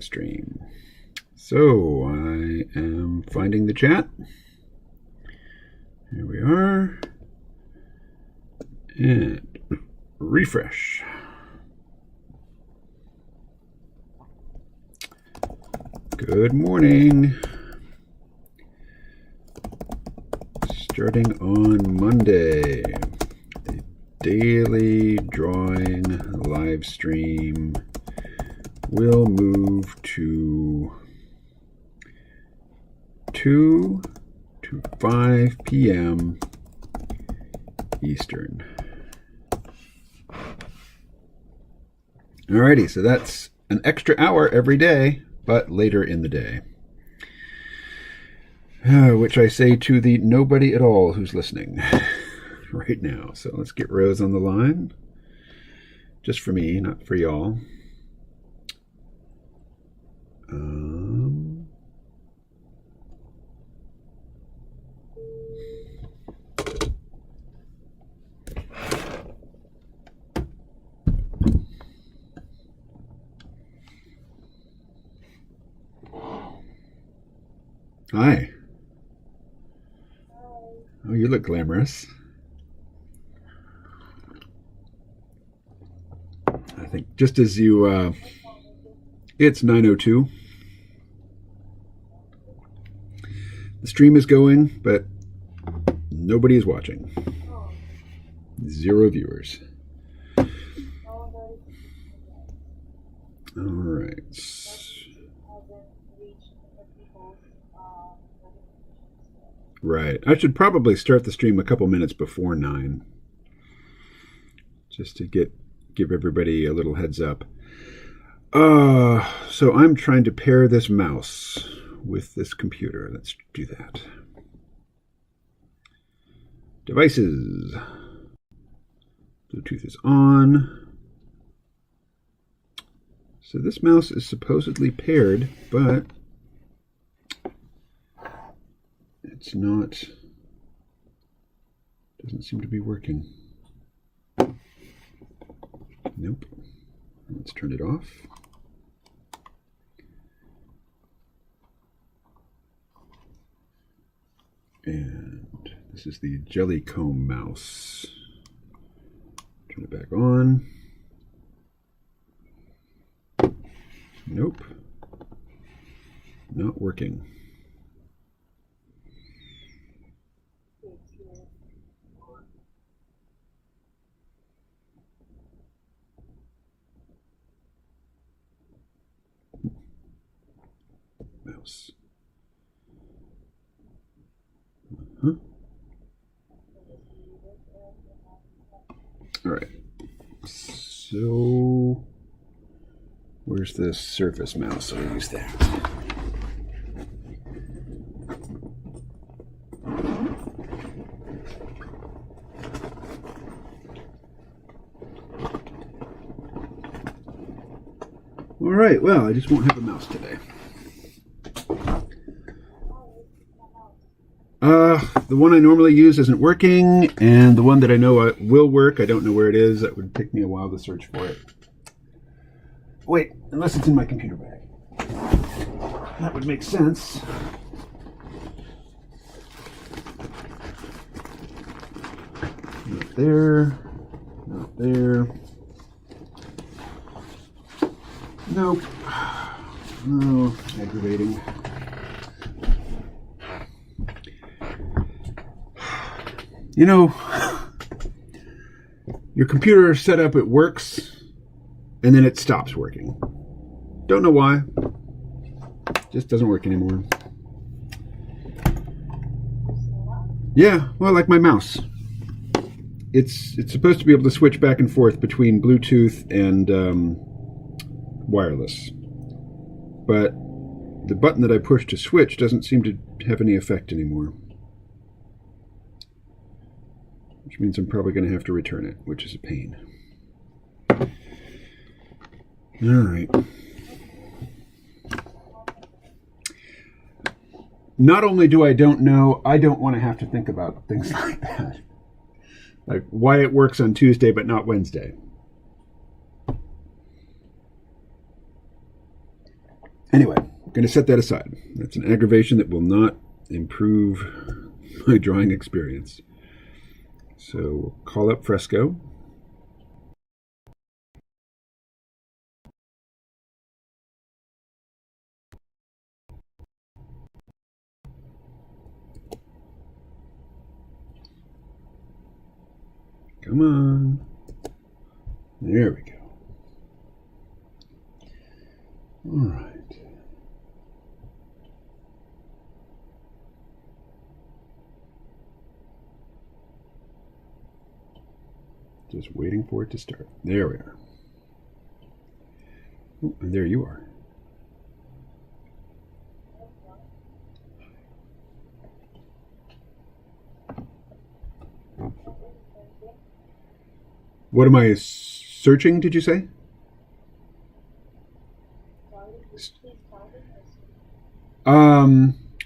Stream. So I am finding the chat. Here we are. And refresh. Good morning. Starting on Monday, the daily drawing live stream will move to 2 to 5 p.m. Eastern. Alrighty, so that's an extra hour every day, but later in the day. Which I say to the nobody at all who's listening right now. So let's get Rose on the line. Just for me, not for y'all. Hi. Oh, you look glamorous. I think just as you, it's 9:02. The stream is going, but nobody is watching. 0 viewers. All right. Right. I should probably start the stream a couple minutes before 9, just to give everybody a little heads up. So I'm trying to pair this mouse with this computer. Let's do that. Devices. Bluetooth is on. So this mouse is supposedly paired, but it's not, doesn't seem to be working. Nope. Let's turn it off. And this is the Jellycomb mouse. Turn it back on. Nope. Not working. Mouse. All right. So where's the Surface mouse? I'll use that. All right. Well, I just won't have a mouse today. The one I normally use isn't working, and the one that I know will work, I don't know where it is. That would take me a while to search for it. Wait, unless it's in my computer bag. That would make sense. Not there. Not there. Nope. No, aggravating. You know, your computer setup, it works, and then it stops working. Don't know why. Just doesn't work anymore. Yeah, well, like my mouse. It's supposed to be able to switch back and forth between Bluetooth and wireless. But the button that I push to switch doesn't seem to have any effect anymore. Which means I'm probably going to have to return it, which is a pain. All right. Not only do I don't know, I don't want to have to think about things like that. Like why it works on Tuesday but not Wednesday. Anyway, I'm going to set that aside. That's an aggravation that will not improve my drawing experience. So we'll call up Fresco. Come on. There we go. All right. Just waiting for it to start. There we are. Oh, and there you are. What am I searching, did you say?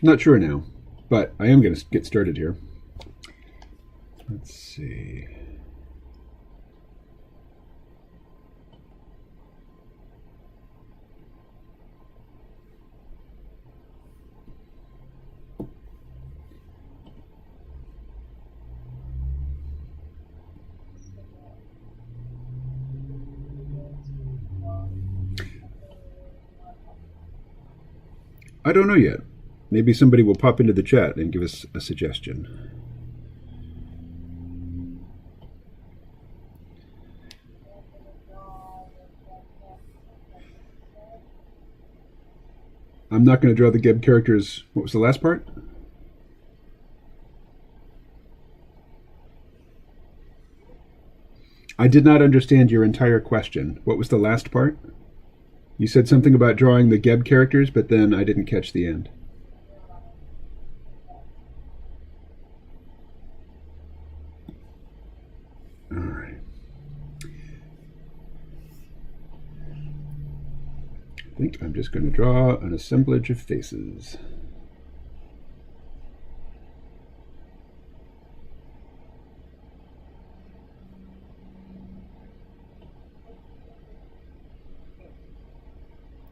Not sure now, but I am going to get started here. Let's see. I don't know yet. Maybe somebody will pop into the chat and give us a suggestion. I'm not going to draw the Geb characters. What was the last part? I did not understand your entire question. What was the last part? You said something about drawing the Geb characters, but then I didn't catch the end. All right. I think I'm just going to draw an assemblage of faces.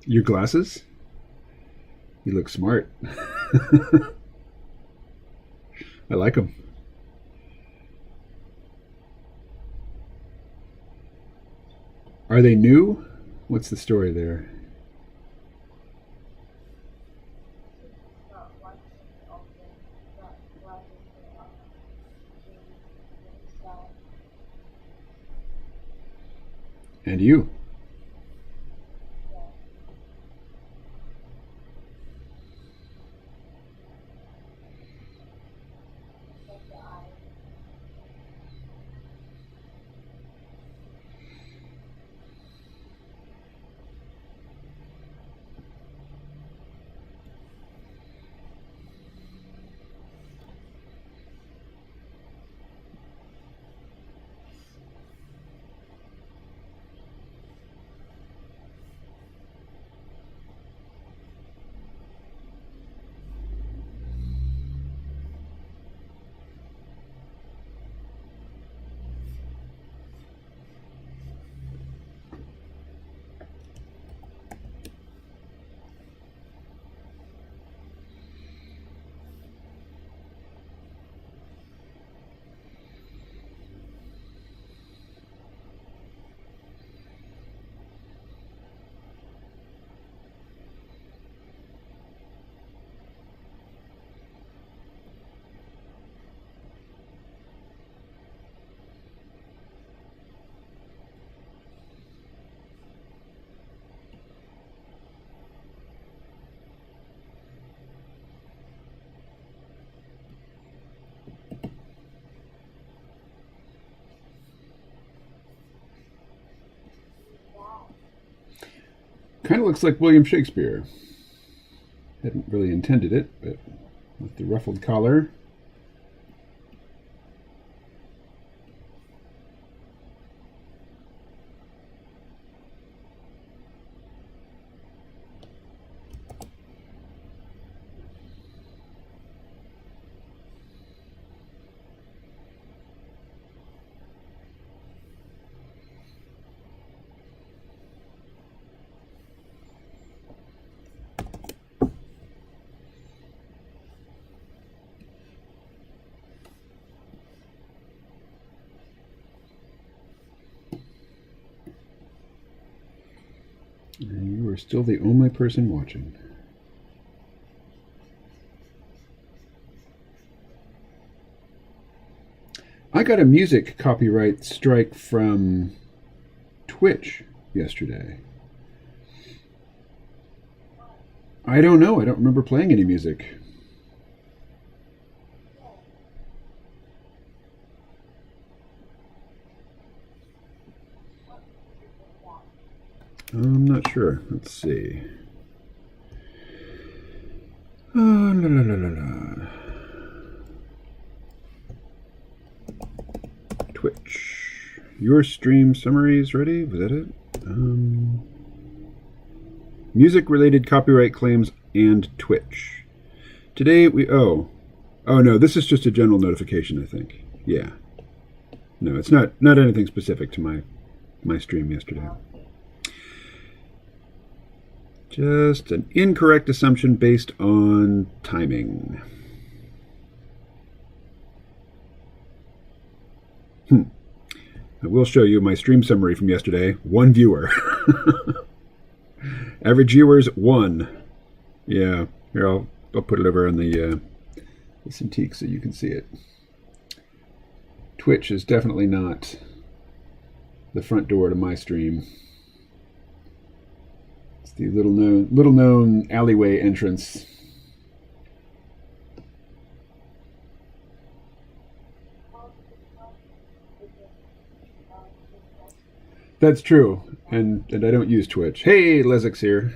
Your glasses? You look smart. I like them. Are they new? What's the story there? And you? Kind of looks like William Shakespeare. Hadn't really intended it, but with the ruffled collar. And you are still the only person watching. I got a music copyright strike from Twitch yesterday. I don't know. I don't remember playing any music. I'm not sure. Let's see. La, la, la, la, la. Twitch. Your stream summary is ready? Was that it? Music-related copyright claims and Twitch. Today we... Oh no, this is just a general notification, I think. Yeah. No, it's not anything specific to my stream yesterday. Just an incorrect assumption based on timing. I will show you my stream summary from yesterday. 1 viewer. Average viewers 1. Yeah. Here, I'll put it over on the Cintiq so you can see it. Twitch is definitely not the front door to my stream. It's the little known alleyway entrance. That's true, and I don't use Twitch. Hey, Lesix here.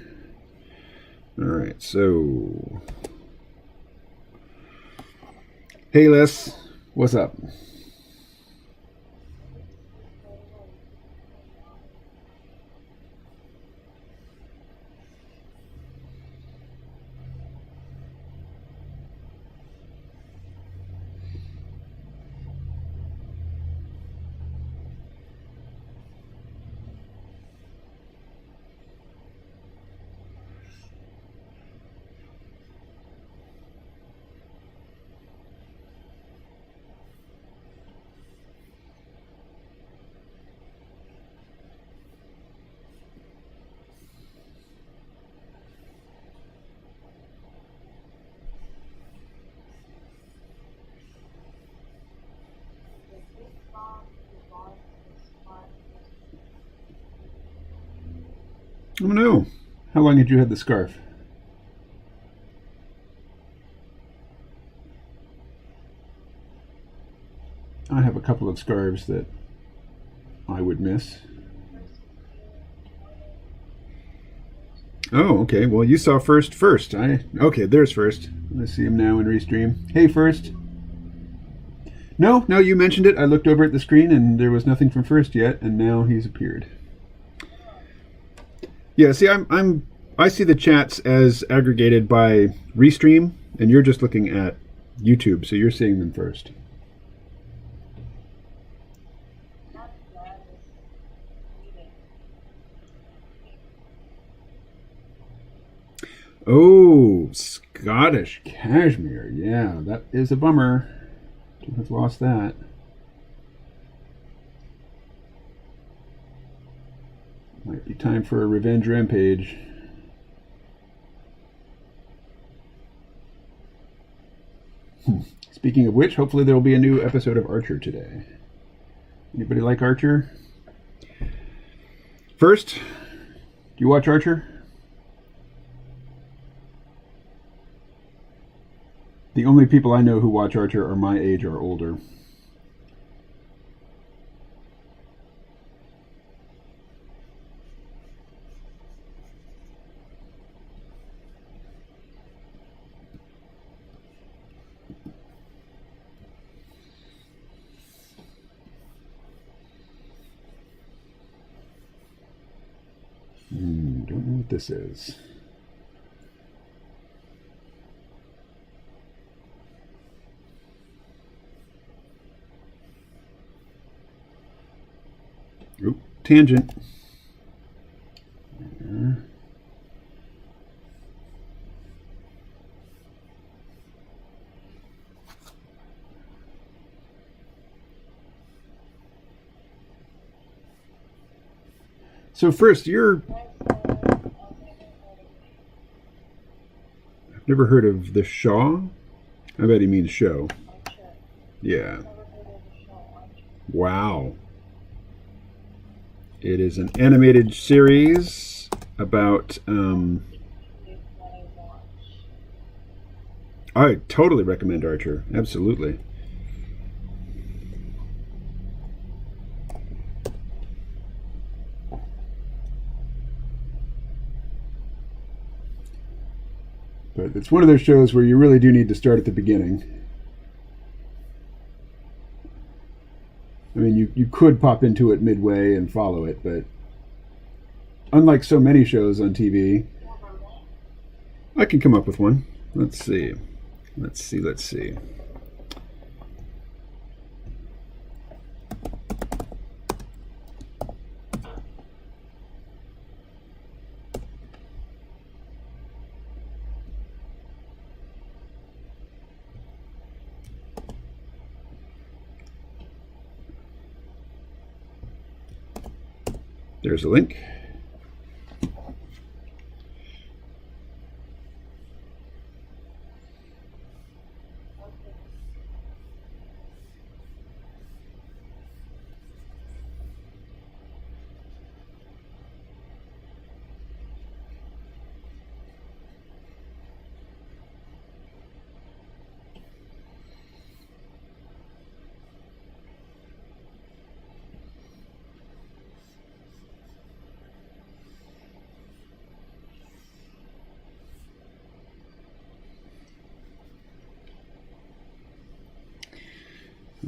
All right, so hey, Les, what's up? Oh no. How long had you had the scarf? I have a couple of scarves that I would miss. Oh, okay. Well, you saw First. Okay, there's First. Let's see him now in Restream. Hey, First. No, you mentioned it. I looked over at the screen and there was nothing from First yet, and now he's appeared. Yeah, see, I see the chats as aggregated by Restream, and you're just looking at YouTube, so you're seeing them first. Oh, Scottish Cashmere. Yeah, that is a bummer to have lost that. Might be time for a revenge rampage. Speaking of which, hopefully there will be a new episode of Archer today. Anybody like Archer? First, do you watch Archer? The only people I know who watch Archer are my age or older. Don't know what this is. Oop, tangent. There. So first, you're Never heard of The Shaw? I bet he means show. Yeah. Wow. It is an animated series about. I totally recommend Archer. Absolutely. But it's one of those shows where you really do need to start at the beginning. I mean, you could pop into it midway and follow it, but unlike so many shows on TV, I can come up with one. Let's see. Let's see. There's a link.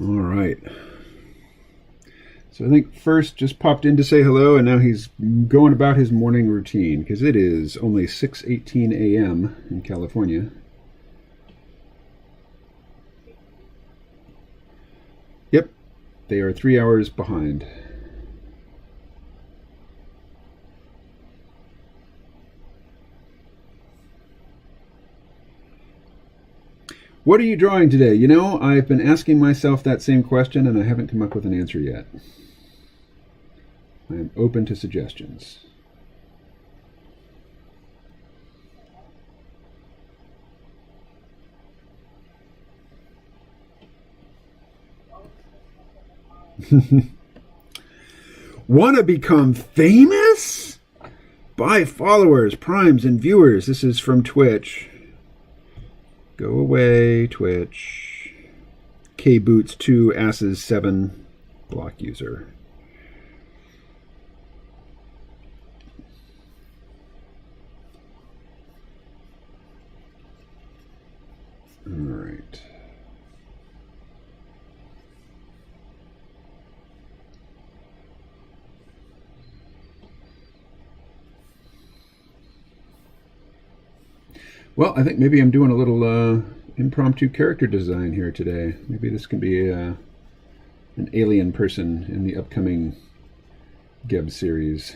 All right. So I think first just popped in to say hello, and now he's going about his morning routine because it is only 6:18 a.m. in California. Yep, they are 3 hours behind. What are you drawing today? You know, I've been asking myself that same question and I haven't come up with an answer yet. I am open to suggestions. Want to become famous? Buy followers, primes, and viewers. This is from Twitch. Go away, Twitch. KBoots2 Asses 7 block user. All right. Well, I think maybe I'm doing a little impromptu character design here today. Maybe this can be an alien person in the upcoming Geb series.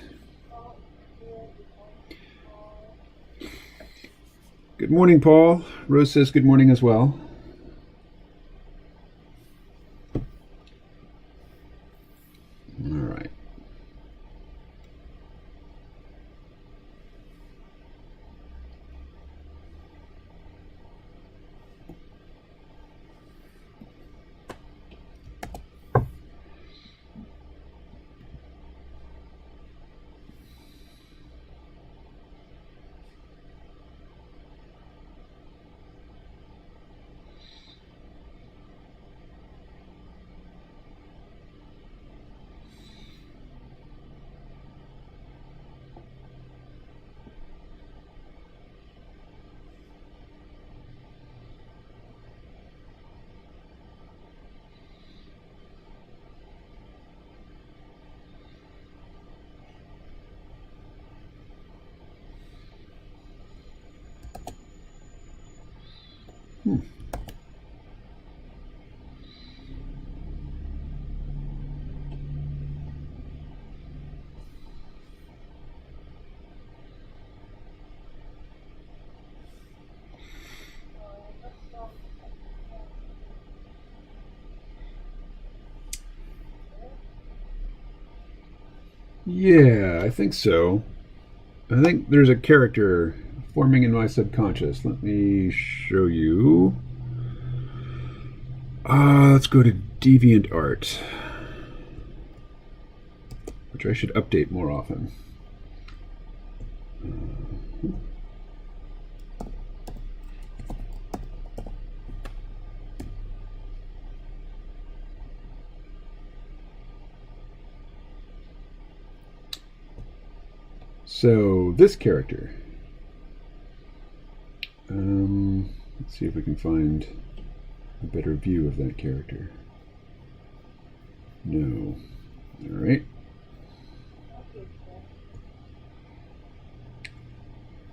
Good morning, Paul. Rose says good morning as well. All right. Yeah, I think so. I think there's a character forming in my subconscious. Let me show you. Let's go to DeviantArt, which I should update more often. So this character, let's see if we can find a better view of that character. No. All right.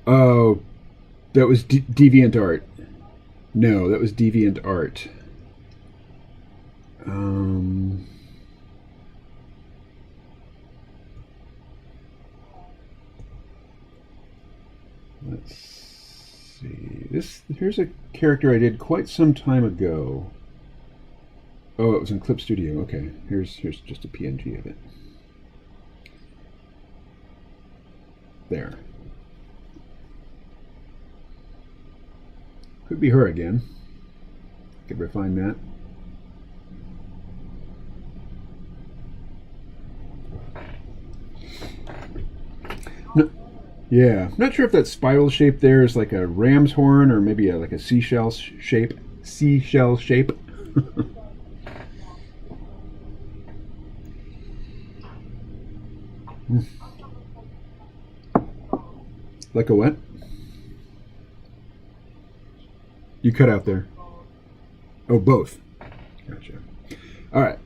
Oh, that was DeviantArt. No, that was DeviantArt. Let's see. Here's a character I did quite some time ago. Oh, it was in Clip Studio. Okay, here's just a PNG of it. There. Could be her again. Could refine that. No, yeah, not sure if that spiral shape there is like a ram's horn or maybe like a seashell shape. Seashell shape. Like a what? You cut out there. Oh, both. Gotcha. All right.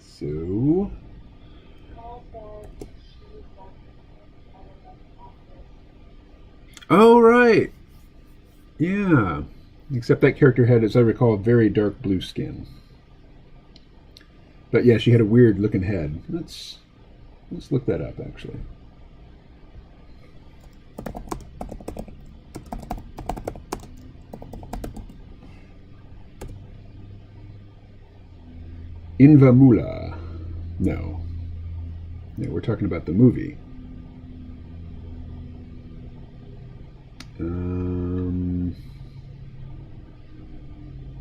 So. Oh, right. Yeah. Except that character had, as I recall, very dark blue skin. But yeah, she had a weird looking head. Let's look that up, actually. Invamula. No. No, we're talking about the movie.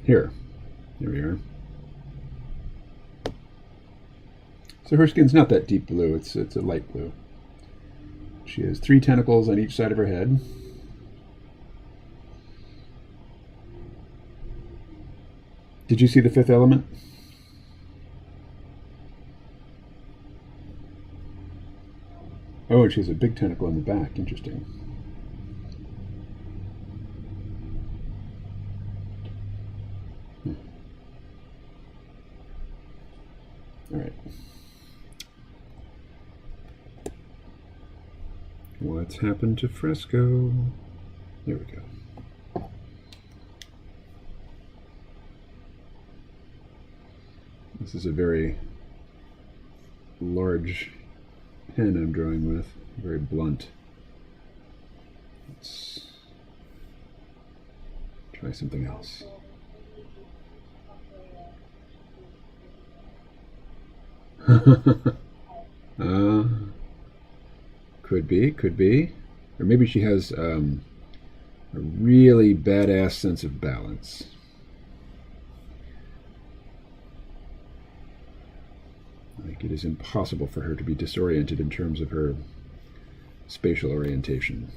Here we are. So her skin's not that deep blue, it's a light blue. She has 3 tentacles on each side of her head. Did you see The Fifth Element? Oh, and she has a big tentacle on the back. Interesting. All right. What's happened to Fresco? There we go. This is a very large pen I'm drawing with, very blunt. Let's try something else. Could be. Or maybe she has a really badass sense of balance. Like it is impossible for her to be disoriented in terms of her spatial orientation.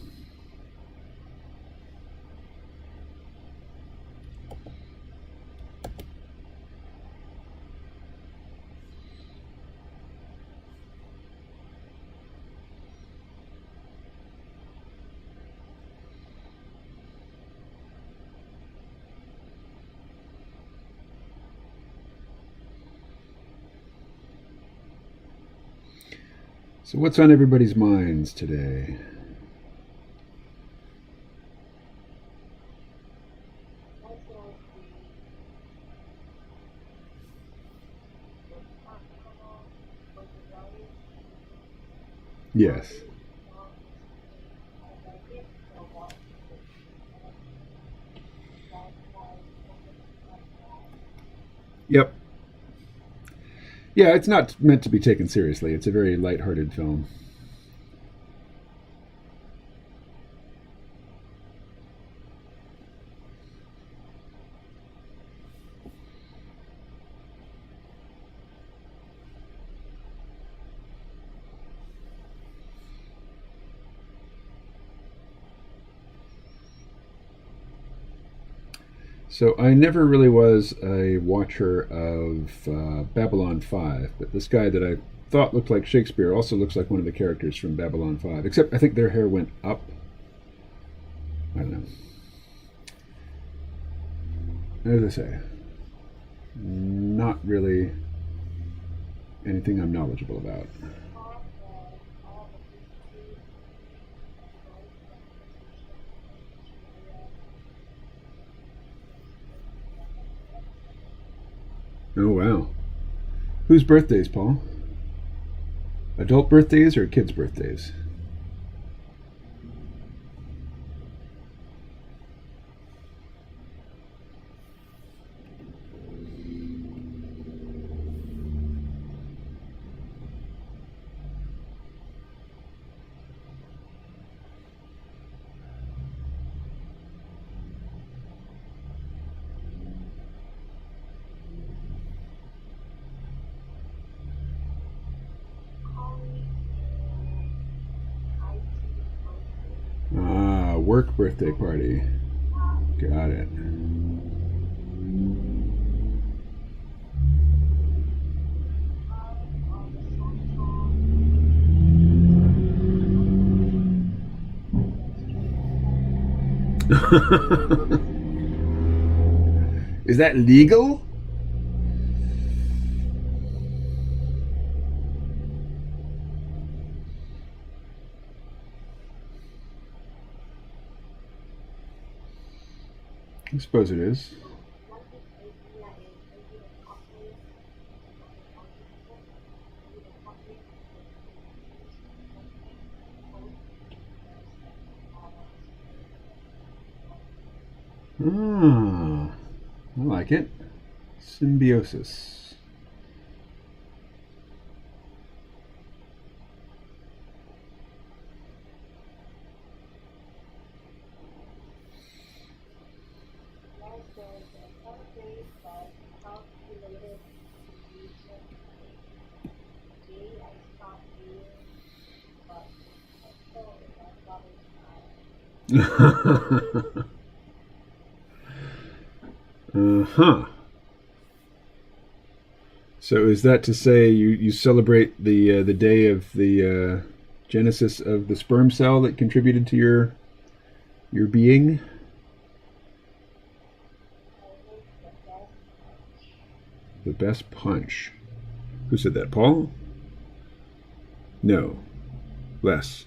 So what's on everybody's minds today? Yes. Yep. Yeah, it's not meant to be taken seriously. It's a very lighthearted film. So I never really was a watcher of Babylon 5, but this guy that I thought looked like Shakespeare also looks like one of the characters from Babylon 5, except I think their hair went up. I don't know. As I say, not really anything I'm knowledgeable about. Oh, wow. Whose birthdays, Paul? Adult birthdays or kids' birthdays? Ah, work birthday party. Got it. Is that legal? I suppose it is. Ah, I like it. Symbiosis. Uh-huh. So is that to say you celebrate the day of the genesis of the sperm cell that contributed to your being? The best punch. Who said that? Paul? No. Les.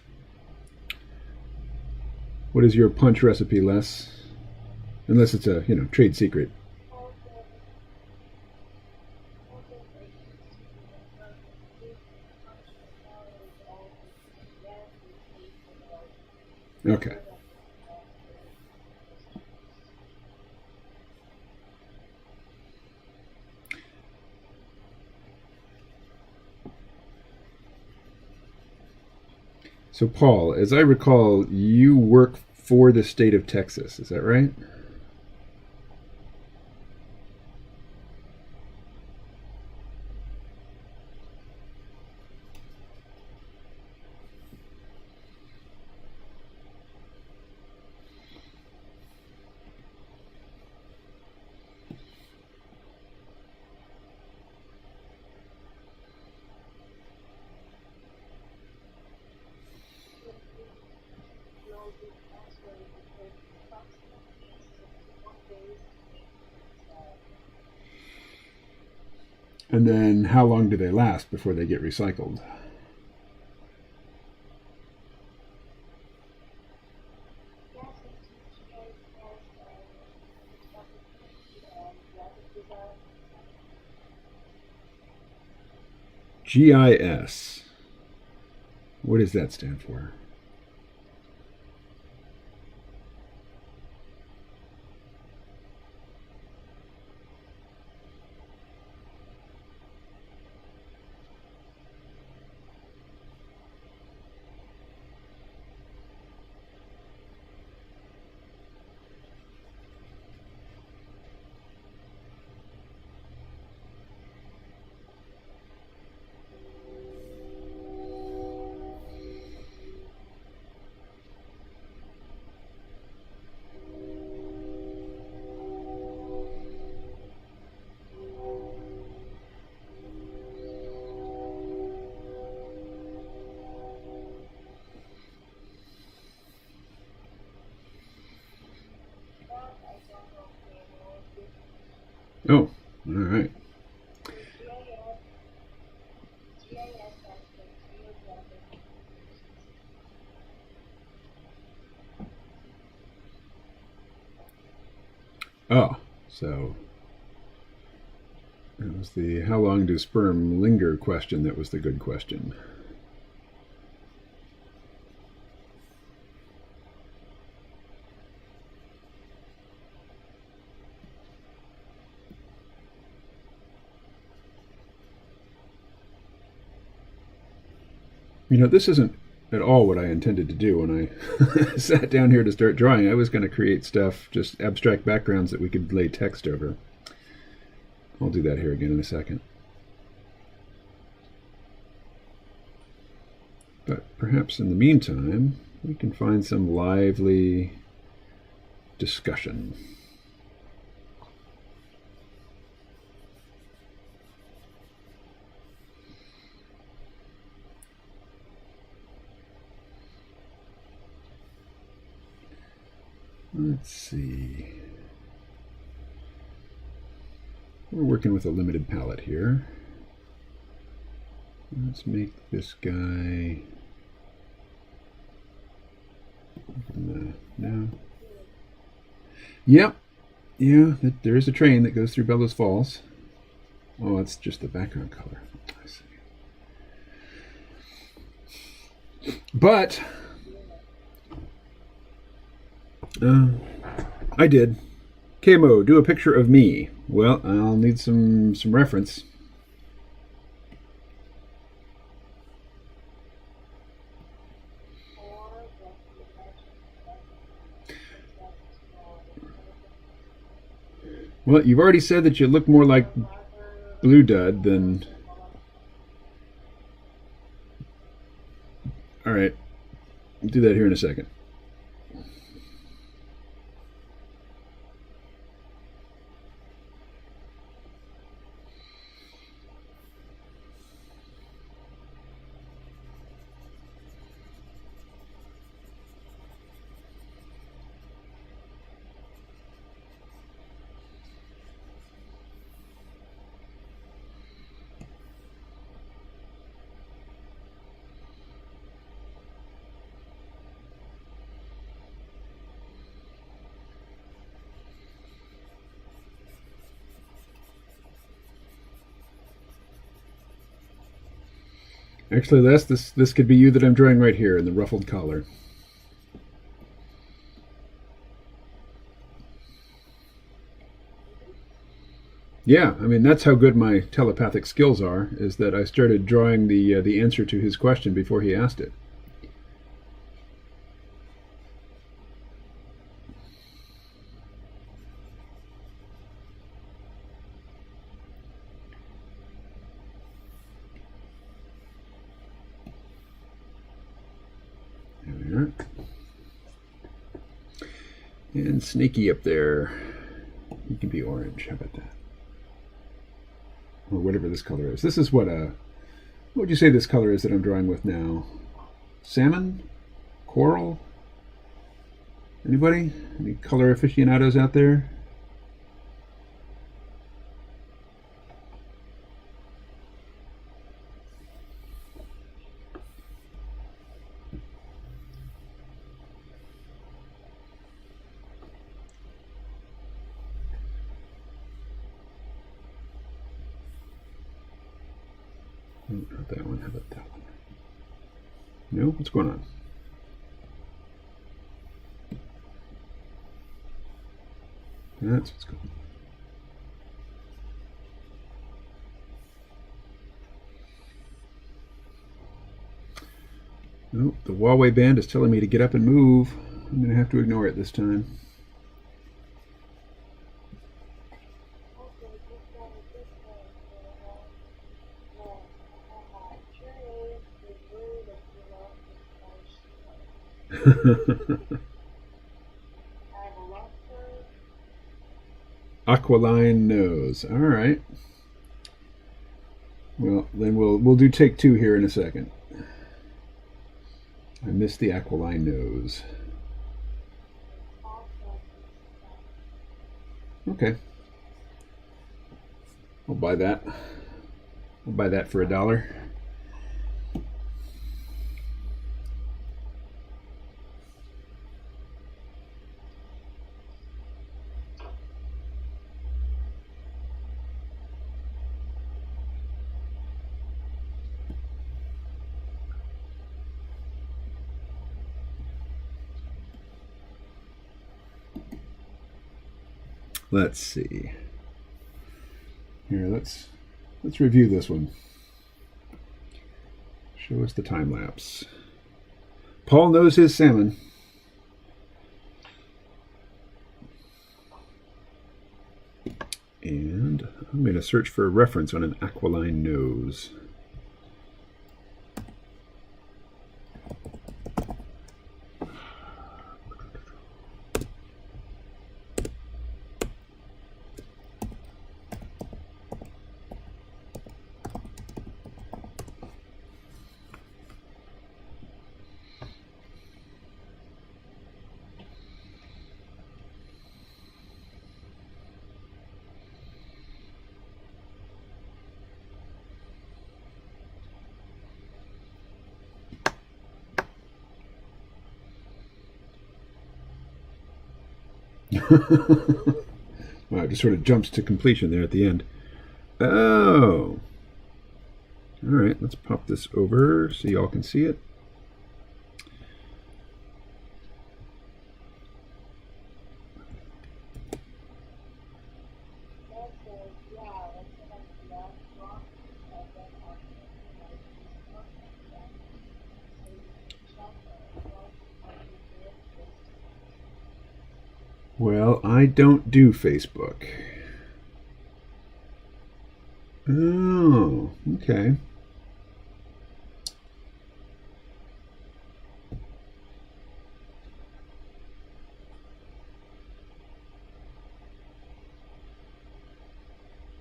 What is your punch recipe, Les? Unless it's a trade secret. Okay. So, Paul, as I recall, you work for the state of Texas. Is that right? And then how long do they last before they get recycled? GIS. What does that stand for? Oh, all right. Oh, so it was the how long do sperm linger question that was the good question. You know, this isn't at all what I intended to do when I sat down here to start drawing. I was going to create stuff, just abstract backgrounds that we could lay text over. I'll do that here again in a second. But perhaps in the meantime, we can find some lively discussion. Let's see. We're working with a limited palette here. Let's make this guy. No. Yep. Yeah, there is a train that goes through Bellows Falls. Oh, that's just the background color. I see. But I did. KMO, do a picture of me. Well, I'll need some reference. Well, you've already said that you look more like Blue Dud than. All right, I'll do that here in a second. Actually, this could be you that I'm drawing right here in the ruffled collar. Yeah, I mean that's how good my telepathic skills are. Is that I started drawing the answer to his question before he asked it. There we are. And Snaky up there. He can be orange. How about that? Or whatever this color is. This is what would you say this color is that I'm drawing with now? Salmon? Coral? Anybody? Any color aficionados out there? Not that one. How about that one? No? What's going on? That's what's going on. Nope, the Huawei band is telling me to get up and move. I'm going to have to ignore it this time. Aquiline nose. All right. Well, then we'll do take two here in a second. I missed the aquiline nose. Okay. We'll buy that. We'll buy that for $1. Let's see. Here, let's review this one. Show us the time lapse. Paul knows his salmon. And I'm going to search for a reference on an aquiline nose. Wow, it just sort of jumps to completion there at the end. Oh. All right, let's pop this over so y'all can see it. Well, I don't do Facebook. Oh, okay.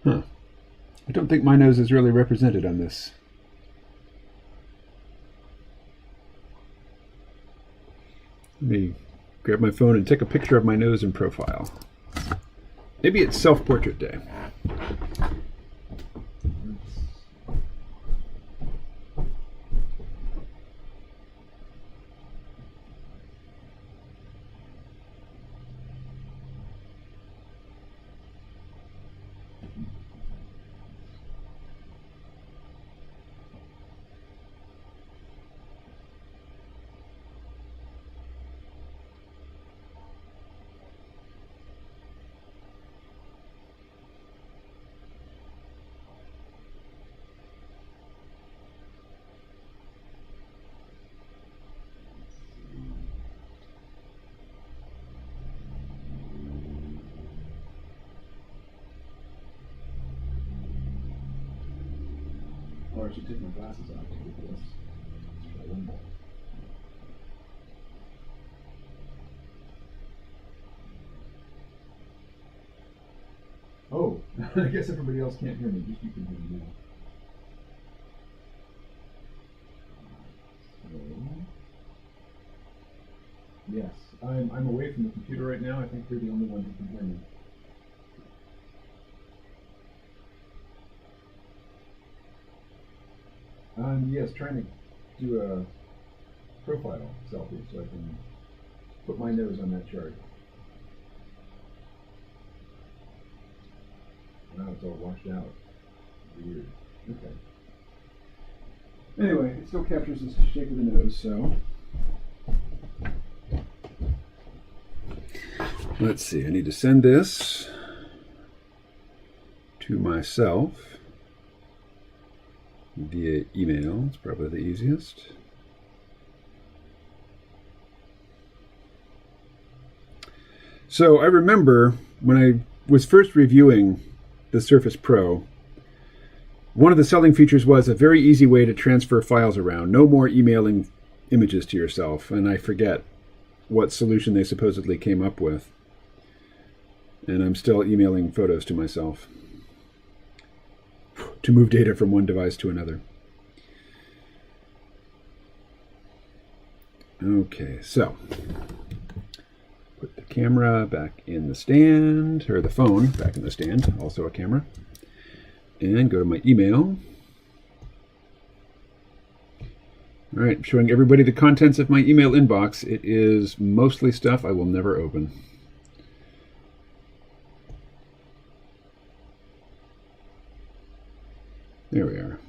Huh. I don't think my nose is really represented on this. Let me grab my phone and take a picture of my nose in profile. Maybe it's self-portrait day. Or I should take my glasses off to do this. Let's try one more. Oh, I guess everybody else can't hear me, just you can hear me now. So, yes, I'm away from the computer right now. I think you're the only one who can hear me. Yes, trying to do a profile selfie so I can put my nose on that chart. Now it's all washed out. Weird. Okay. Anyway, it still captures the shape of the nose, so. Let's see, I need to send this to myself via email. It's probably the easiest. So I remember when I was first reviewing the Surface Pro, one of the selling features was a very easy way to transfer files around. No more emailing images to yourself. And I forget what solution they supposedly came up with. And I'm still emailing photos to myself to move data from one device to another. Okay, so put the camera back in the stand, or the phone back in the stand, also a camera. and go to my email. All right, I'm showing everybody the contents of my email inbox. It is mostly stuff I will never open. There we are.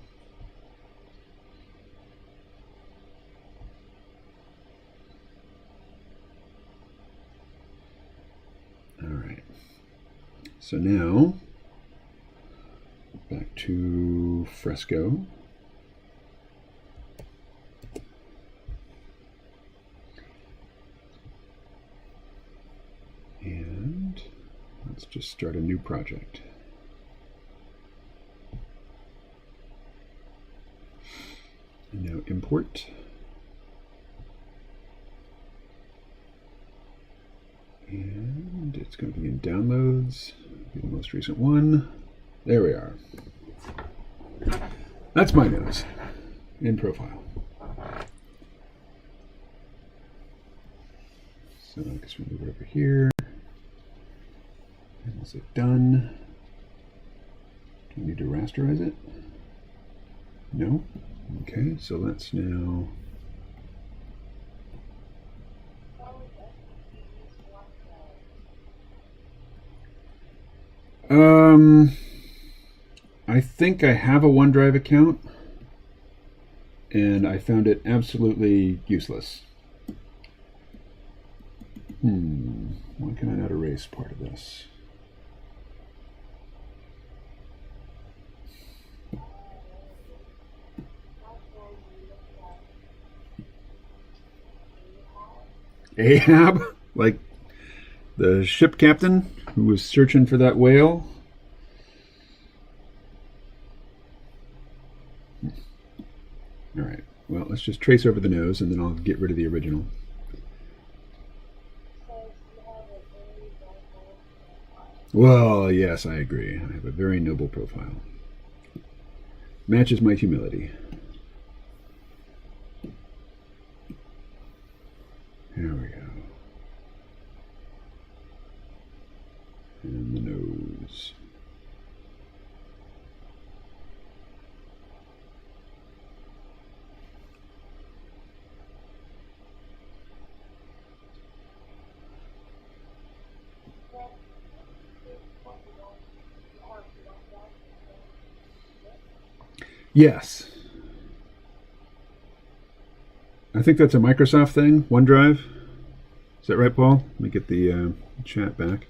All right. So now, back to Fresco. And let's just start a new project. And now import. And it's going to be in downloads, be the most recent one. There we are. That's my nose in profile. So I guess we'll move it over here. And is it done? Do we need to rasterize it? No? Okay, so let's now... I think I have a OneDrive account, and I found it absolutely useless. Why can I not erase part of this? Ahab? Like the ship captain who was searching for that whale? All right, well, let's just trace over the nose and then I'll get rid of the original. Well, yes, I agree. I have a very noble profile. Matches my humility. There we go. And the nose. Yes. I think that's a Microsoft thing, OneDrive. Is that right, Paul? Let me get the chat back.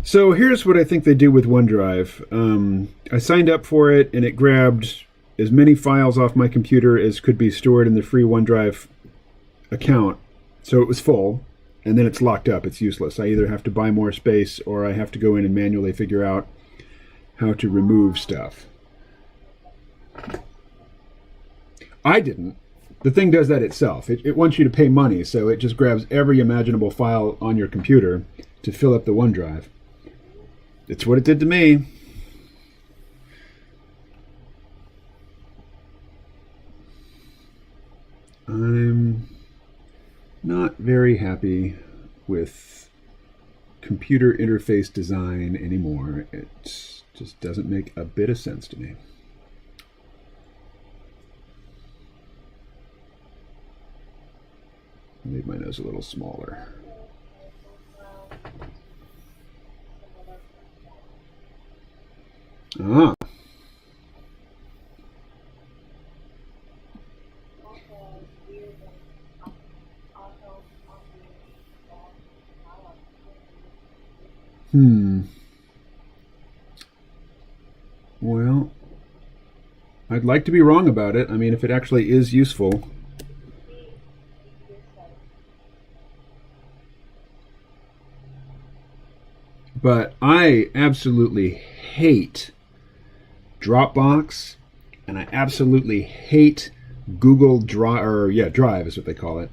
So here's what I think they do with OneDrive. I signed up for it, and it grabbed as many files off my computer as could be stored in the free OneDrive account. So it was full, and then it's locked up. It's useless. I either have to buy more space, or I have to go in and manually figure out how to remove stuff. I didn't. The thing does that itself. It wants you to pay money, so it just grabs every imaginable file on your computer to fill up the OneDrive. It's what it did to me. I'm not very happy with computer interface design anymore. It just doesn't make a bit of sense to me. Made my nose a little smaller. Ah. Well, I'd like to be wrong about it. I mean, if it actually is useful. But I absolutely hate Dropbox, and I absolutely hate Google Drive, or yeah, Drive is what they call it.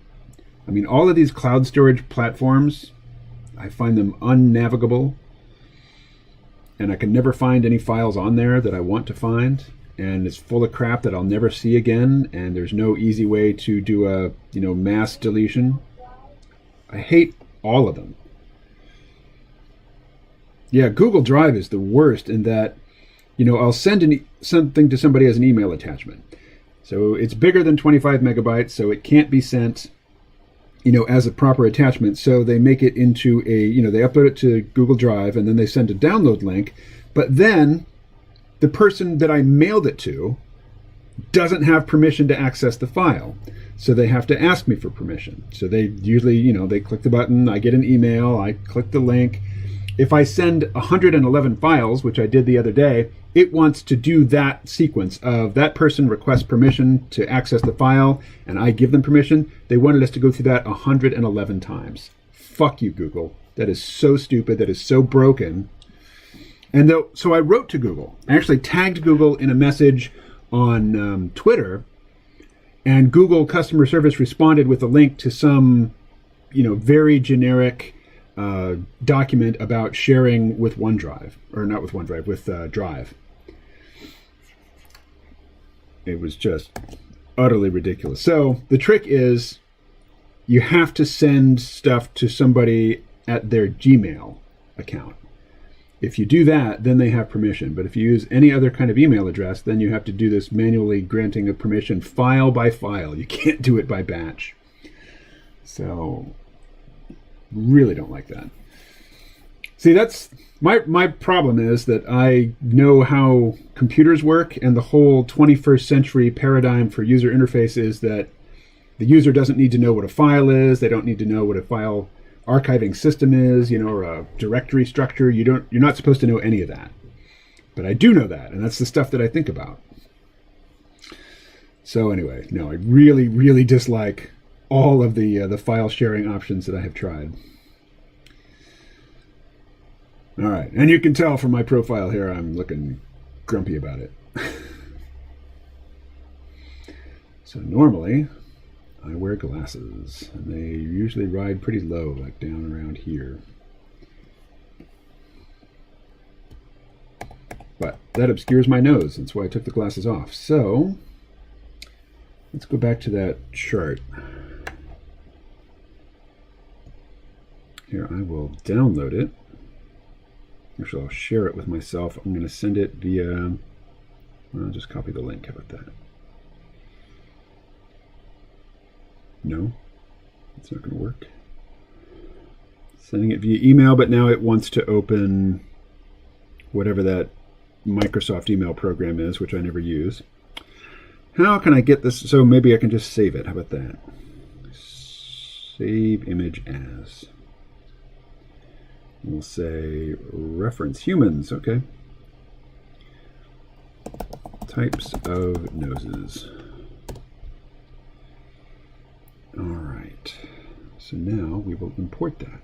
I mean, all of these cloud storage platforms, I find them unnavigable, and I can never find any files on there that I want to find, and it's full of crap that I'll never see again, and there's no easy way to do a, mass deletion. I hate all of them. Yeah, Google Drive is the worst in that, I'll send something to somebody as an email attachment. So it's bigger than 25 megabytes, so it can't be sent, as a proper attachment. So they make it into they upload it to Google Drive, and then they send a download link. But then the person that I mailed it to doesn't have permission to access the file. So they have to ask me for permission. So they usually, they click the button, I get an email, I click the link. If I send 111 files, which I did the other day, it wants to do that sequence of that person requests permission to access the file, and I give them permission. They wanted us to go through that 111 times. Fuck you, Google. That is so stupid. That is so broken. And so I wrote to Google. I actually tagged Google in a message on Twitter, and Google customer service responded with a link to some, very generic document about sharing with OneDrive, or not with OneDrive, with Drive. It was just utterly ridiculous. So the trick is you have to send stuff to somebody at their Gmail account. If you do that, then they have permission. But if you use any other kind of email address, then you have to do this manually granting of permission file by file. You can't do it by batch. So really don't like that. See, that's my problem is that I know how computers work, and the whole 21st century paradigm for user interface is that the user doesn't need to know what a file is. They don't need to know what a file archiving system is, or a directory structure. You're not supposed to know any of that. But I do know that, and that's the stuff that I think about. So anyway, no, I really, really dislike all of the file sharing options that I have tried. All right, and you can tell from my profile here I'm looking grumpy about it. So normally I wear glasses, and they usually ride pretty low, like down around here. But that obscures my nose. That's why I took the glasses off. So let's go back to that chart. Here, I will download it. Actually, I'll share it with myself. I'm going to send it via, I'll just copy the link. How about that? No, it's not going to work. Sending it via email, but now it wants to open whatever that Microsoft email program is, which I never use. How can I get this? So maybe I can just save it. How about that? Save image as. We'll say reference humans. Okay. Types of noses. All right. So now we will import that.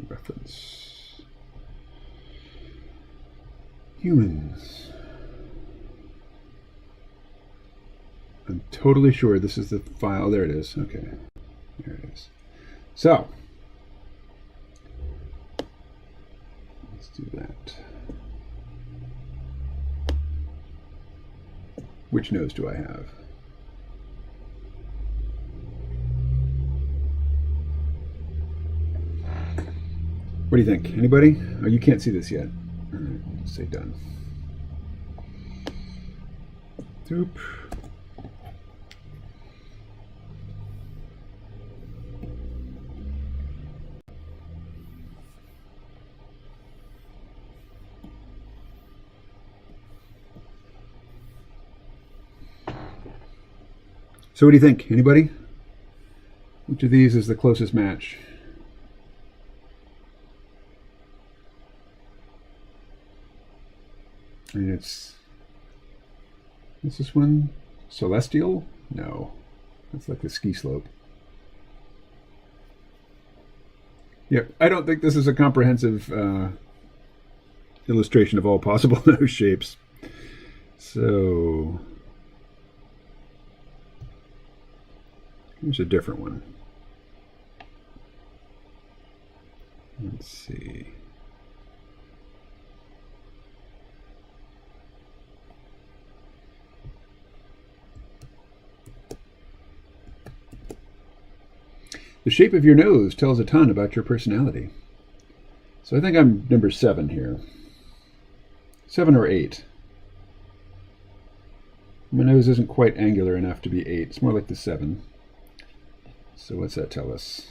Reference. Humans. I'm totally sure this is the file. There it is. Okay. There it is. So, let's do that. Which nose do I have? What do you think? Anybody? Oh, you can't see this yet. All right, say done. Oop. So what do you think? Anybody? Which of these is the closest match? I mean, is this one Celestial? No. That's like the ski slope. Yeah, I don't think this is a comprehensive illustration of all possible nose shapes. So here's a different one. Let's see. The shape of your nose tells a ton about your personality. So I think I'm number 7 here. 7 or 8. My nose isn't quite angular enough to be 8. It's more like the 7. So what's that tell us?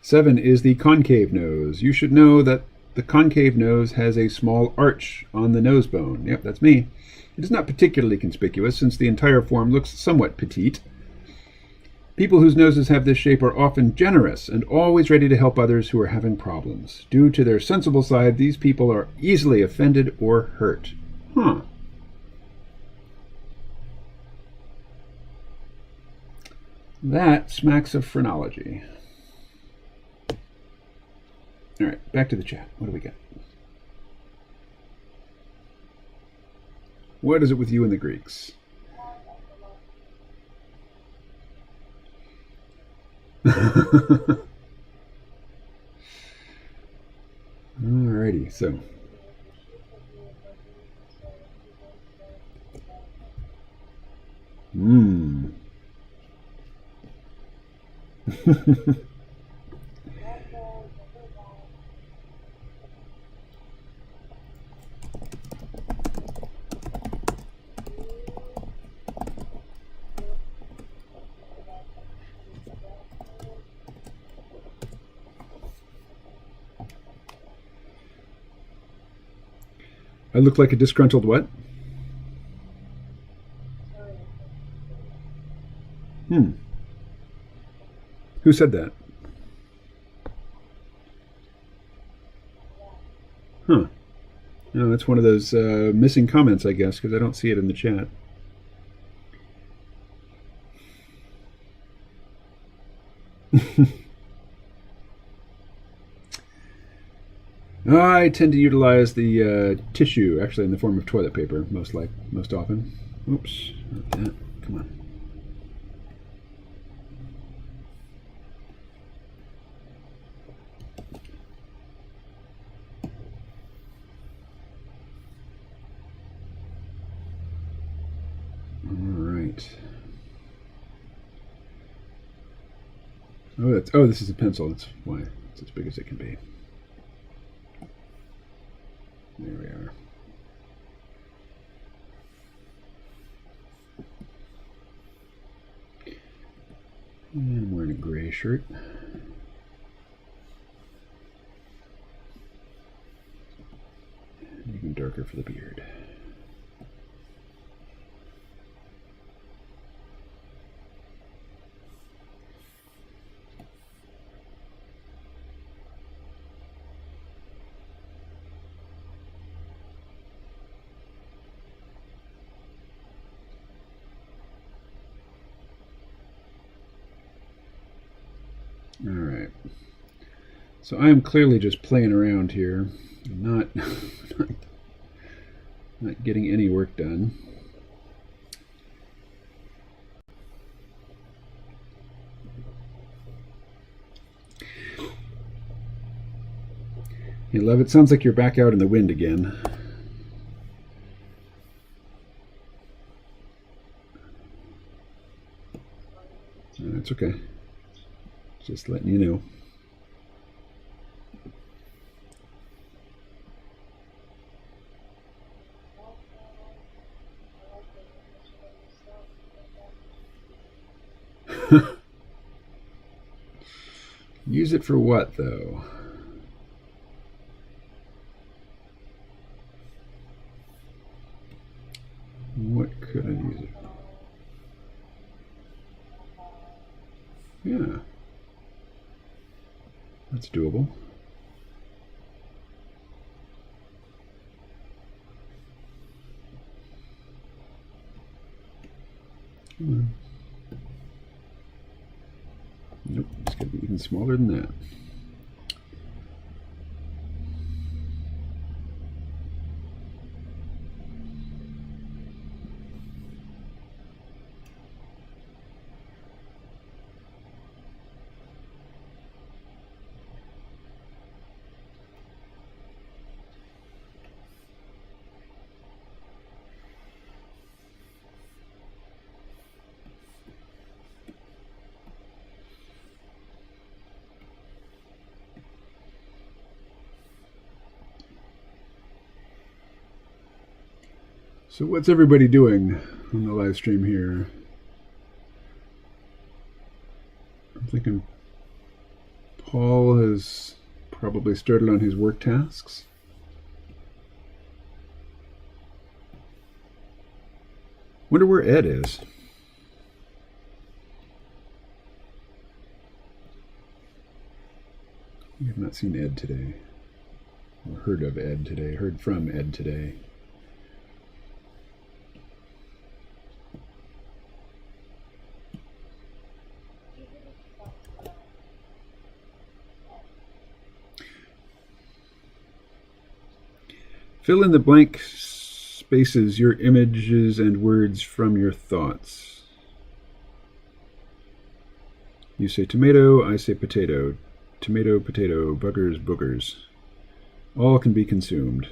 Seven is the concave nose. You should know that the concave nose has a small arch on the nose bone. Yep, that's me. It is not particularly conspicuous since the entire form looks somewhat petite. People whose noses have this shape are often generous and always ready to help others who are having problems. Due to their sensible side, these people are easily offended or hurt. Huh. That smacks of phrenology. All right, back to the chat. What do we got? What is it with you and the Greeks? Alrighty, so. I look like a disgruntled what? Who said that? Huh. No, that's one of those missing comments, I guess, because I don't see it in the chat. I tend to utilize the tissue, actually, in the form of toilet paper, most often. Oops, not that. Come on. Oh, this is a pencil. That's why it's as big as it can be. There we are. And I'm wearing a gray shirt. Even darker for the beard. All right. So I am clearly just playing around here, not getting any work done. Hey, love, it sounds like you're back out in the wind again. That's okay. Just letting you know. Use it for what, though? What could I use it for? Yeah. That's doable. Nope, it's got to be even smaller than that. So what's everybody doing on the live stream here? I'm thinking Paul has probably started on his work tasks. Wonder where Ed is. We have not seen Ed today. Or heard of Ed today. Heard from Ed today. Fill in the blank spaces, your images and words from your thoughts. You say tomato, I say potato. Tomato, potato, buggers, boogers. All can be consumed.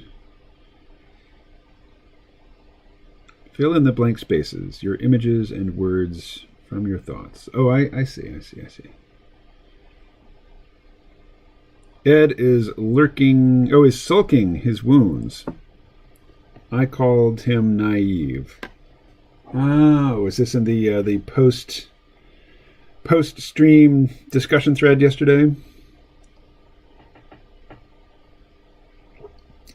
Fill in the blank spaces, your images and words from your thoughts. Oh, I see. Ed is lurking, is sulking his wounds. I called him naive. Oh, is this in the post-stream discussion thread yesterday?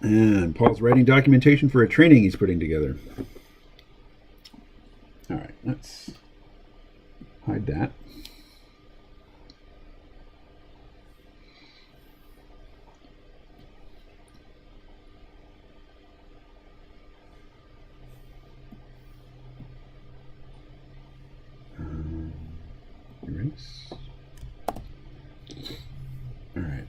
And Paul's writing documentation for a training he's putting together. All right, let's hide that. Erase. All right.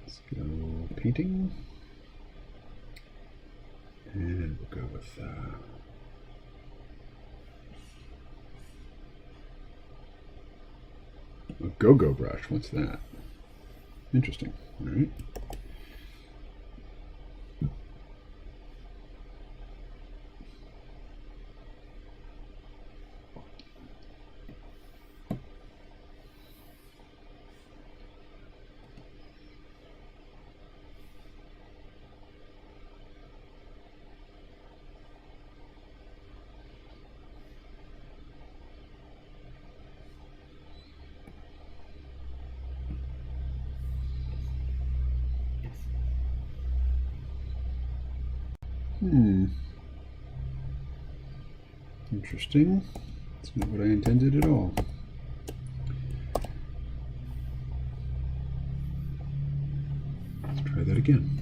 Let's go painting. And we'll go with a go-go brush. What's that? Interesting. All right. Interesting. That's not what I intended at all. Let's try that again.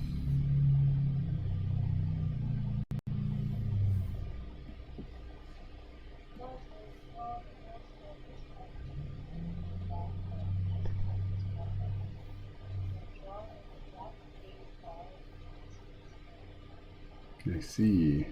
I see.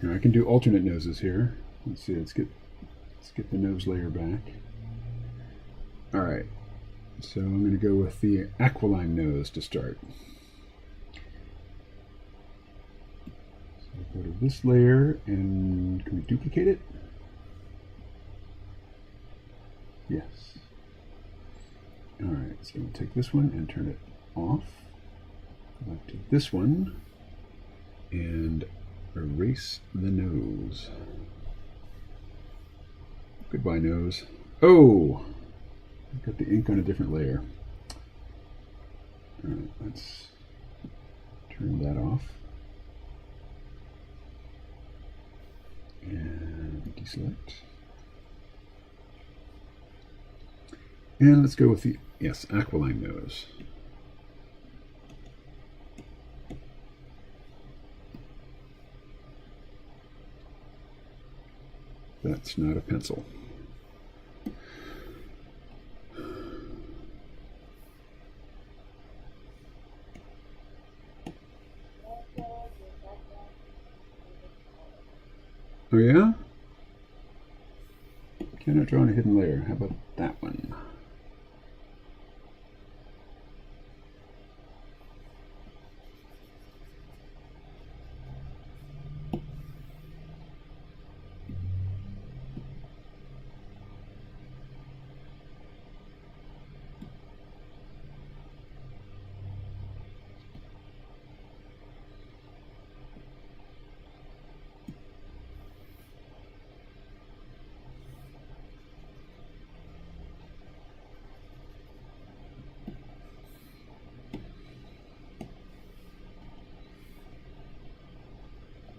Now I can do alternate noses here. Let's see. Let's get the nose layer back. All right, so I'm going to go with the aquiline nose to start. So go to this layer, and can we duplicate it? Yes. All right, so we'll take this one and turn it off. Go back to this one and erase the nose. Goodbye, nose. Oh, I've got the ink on a different layer. All right, let's turn that off. And deselect. And let's go with the, yes, aquiline nose. That's not a pencil. Oh yeah? Cannot draw on a hidden layer. How about that one?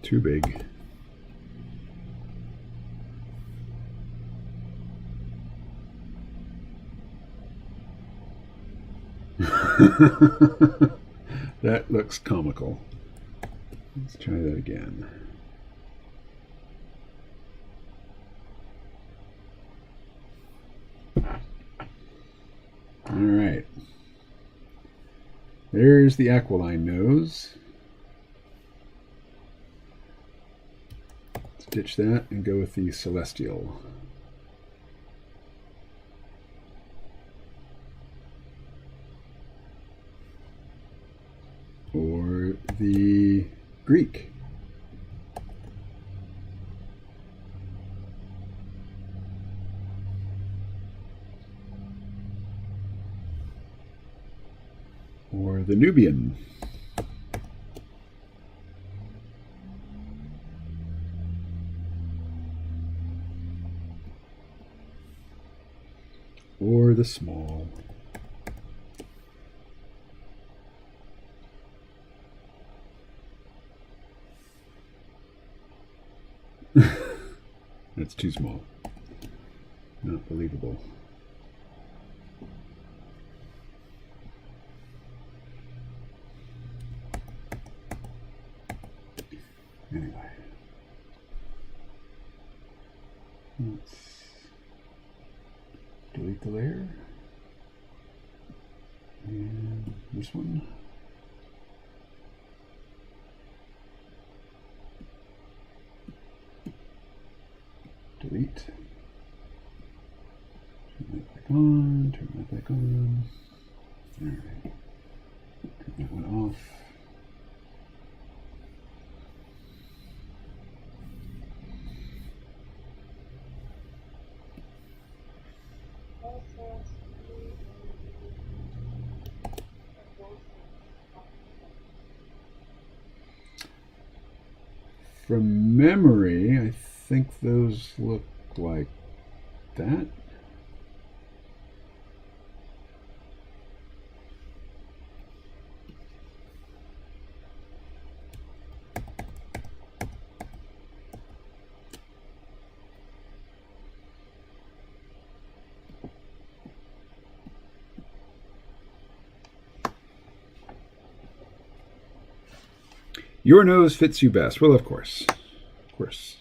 Too big. That looks comical. Let's try that again. All right. There's the aquiline nose. Ditch that and go with the celestial. Or the Greek. Or the Nubian. Or the small. That's too small. Not believable. Anyway. Let's delete the layer. And this one. Delete. Turn that back on. Turn that back on. All right. Turn that one off. From memory, I think those look like that. Your nose fits you best. Well, of course. Of course.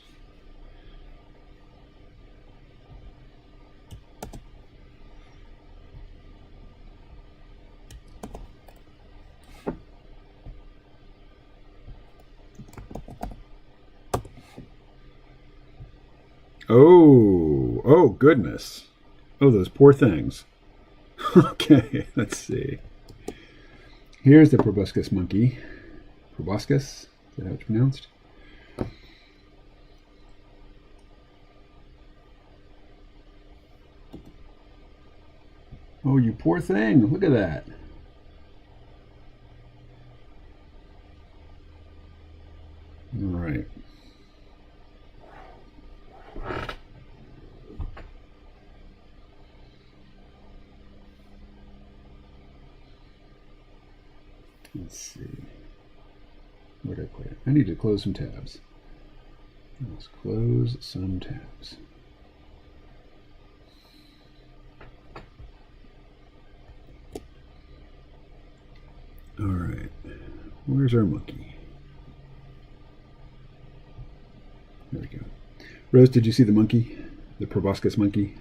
Oh, oh goodness. Oh, those poor things. Okay, let's see. Here's the proboscis monkey. Proboscis? Is that how it's pronounced? Oh, you poor thing. Look at that. All right. Let's see. Where did I put it? I need to close some tabs. Let's close some tabs. All right. Where's our monkey? There we go. Rose, did you see the monkey? The proboscis monkey?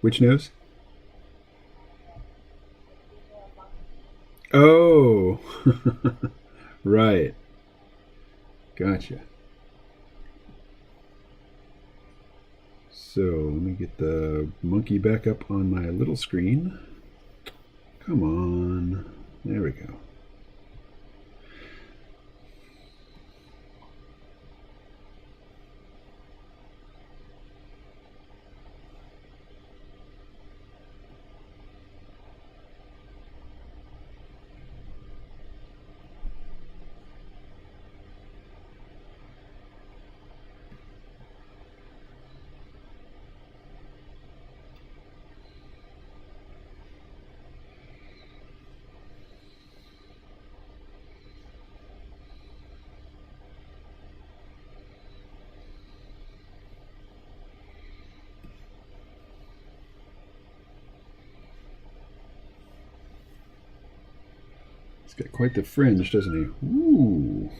Which nose? Oh, right. Gotcha. So let me get the monkey back up on my little screen. Come on. There we go. He's got quite the fringe, doesn't he? Ooh.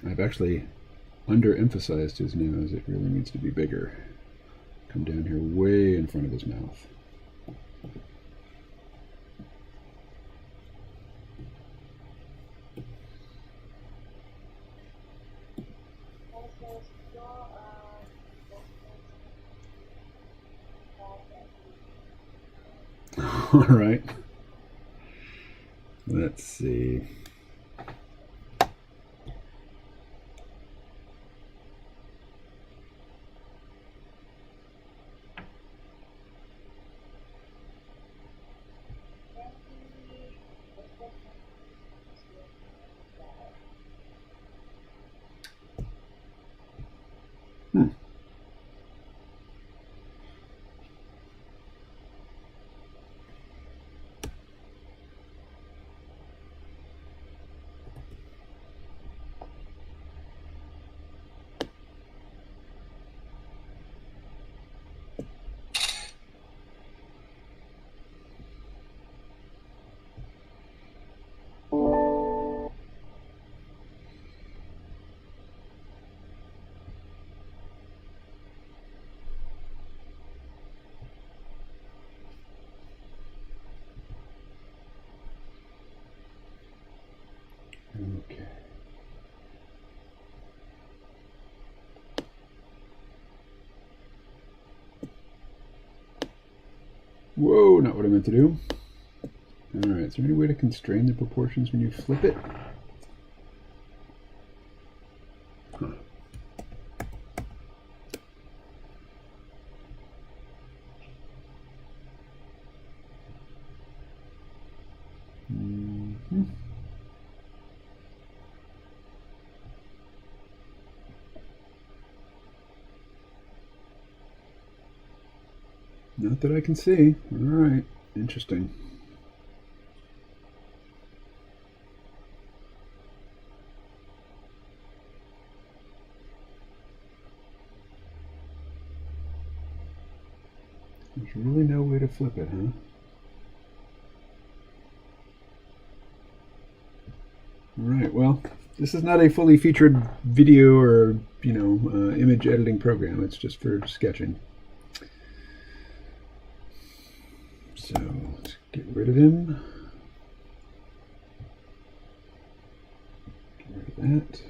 I've actually underemphasized his nose. It really needs to be bigger. Come down here way in front of his mouth. All right. Let's see. Okay. Whoa, not what I meant to do. All right, is there any way to constrain the proportions when you flip it? Huh. Mm-hmm. Not that I can see. All right, interesting. There's really no way to flip it, huh? All right, well, This is not a fully featured video or, image editing program. It's just for sketching. So let's get rid of him. Get rid of that.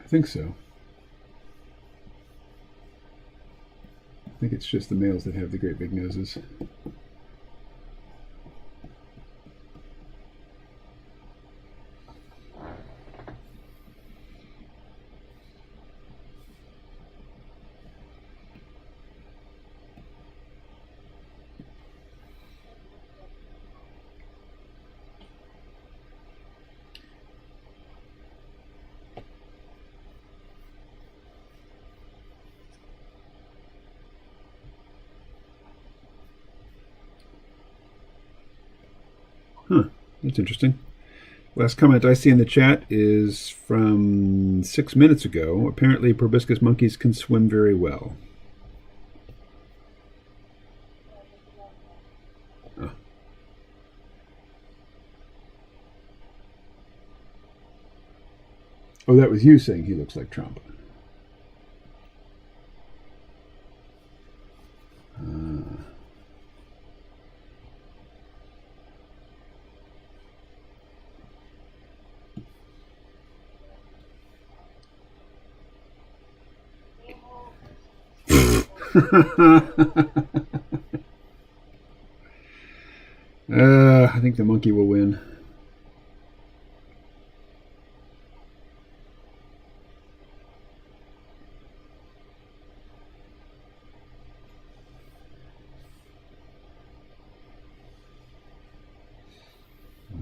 I think so. I think it's just the males that have the great big noses. Huh, that's interesting. Last comment I see in the chat is from 6 minutes ago. Apparently, proboscis monkeys can swim very well. Oh. Oh, that was you saying he looks like Trump. I think the monkey will win.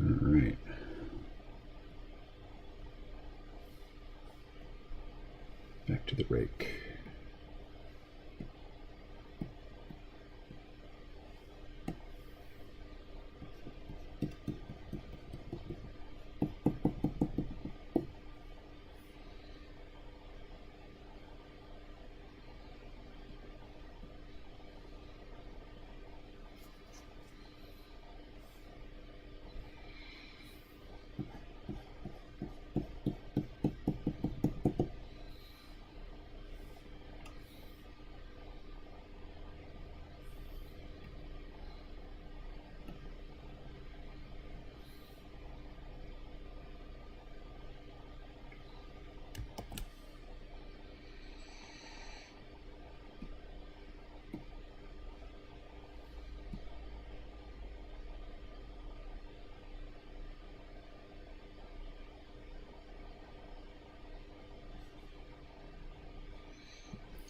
All right. Back to the rake.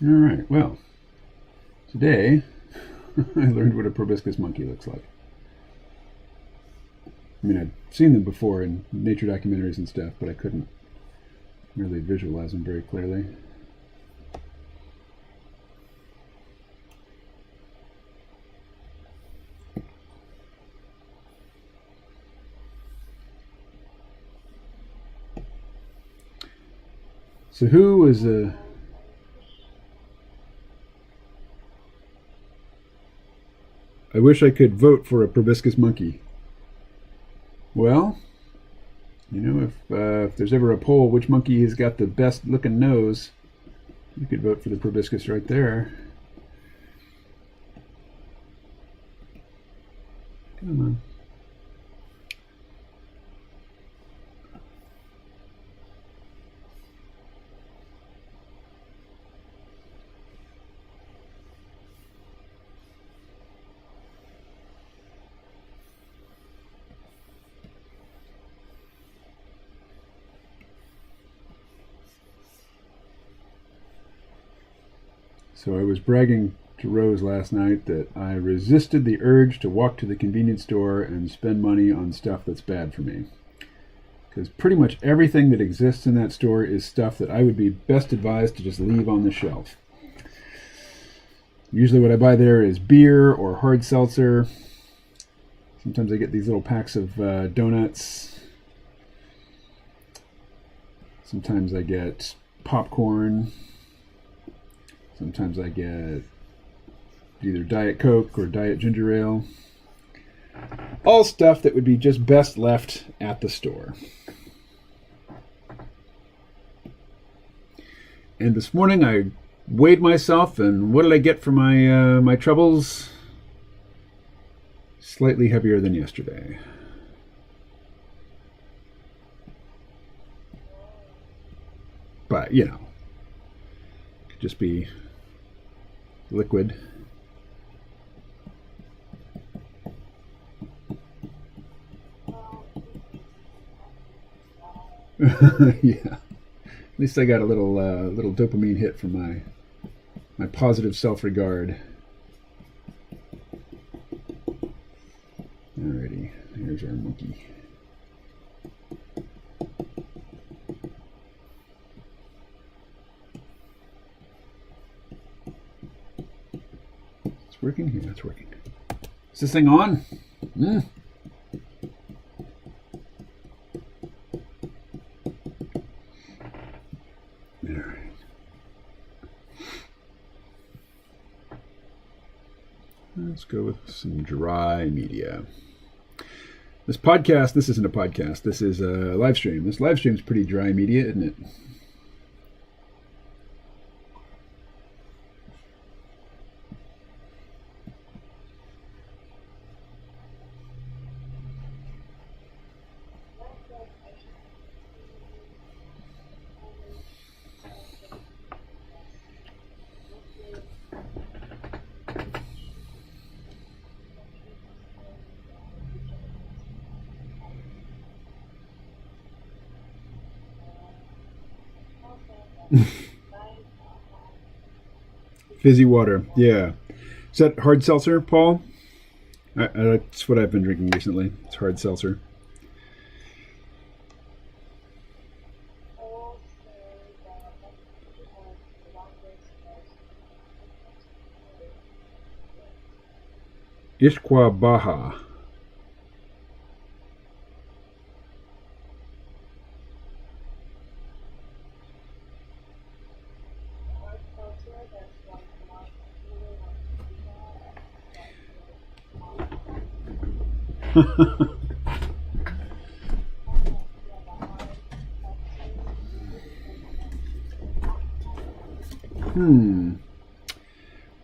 All right, well, today I learned what a proboscis monkey looks like. I mean, I'd seen them before in nature documentaries and stuff, but I couldn't really visualize them very clearly. So who was a... I wish I could vote for a proboscis monkey. Well, you know, if there's ever a poll, which monkey has got the best looking nose, you could vote for the proboscis right there. Come on. So I was bragging to Rose last night that I resisted the urge to walk to the convenience store and spend money on stuff that's bad for me. Because pretty much everything that exists in that store is stuff that I would be best advised to just leave on the shelf. Usually what I buy there is beer or hard seltzer. Sometimes I get these little packs of donuts. Sometimes I get popcorn. Sometimes I get either Diet Coke or Diet Ginger Ale. All stuff that would be just best left at the store. And this morning I weighed myself, and what did I get for my my troubles? Slightly heavier than yesterday. But, you know, could just be liquid. Yeah. At least I got a little dopamine hit from my positive self-regard. Alrighty, here's our monkey. It's working? Yeah, it's working. Is this thing on? Let's go with some dry media. This isn't a podcast. This is a live stream. This live stream is pretty dry media, isn't it? Fizzy water, yeah. Is that hard seltzer, Paul? That's what I've been drinking recently. It's hard seltzer. Ishqua Baha.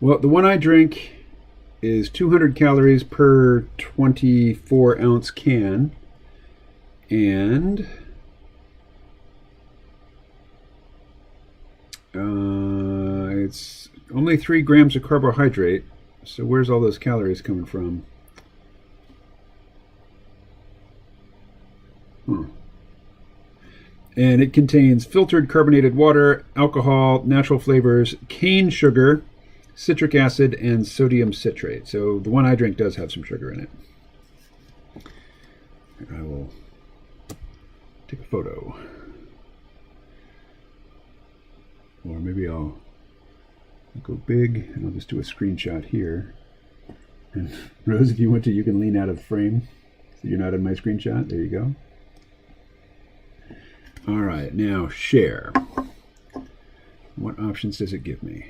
Well, the one I drink is 200 calories per 24 ounce can, and it's only 3 grams of carbohydrate. So where's all those calories coming from? And it contains filtered carbonated water, alcohol, natural flavors, cane sugar, citric acid, and sodium citrate. So the one I drink does have some sugar in it. I will take a photo. Or maybe I'll go big and I'll just do a screenshot here. And Rose, if you want to, you can lean out of the frame so you're not in my screenshot. There you go. All right, now share. What options does it give me?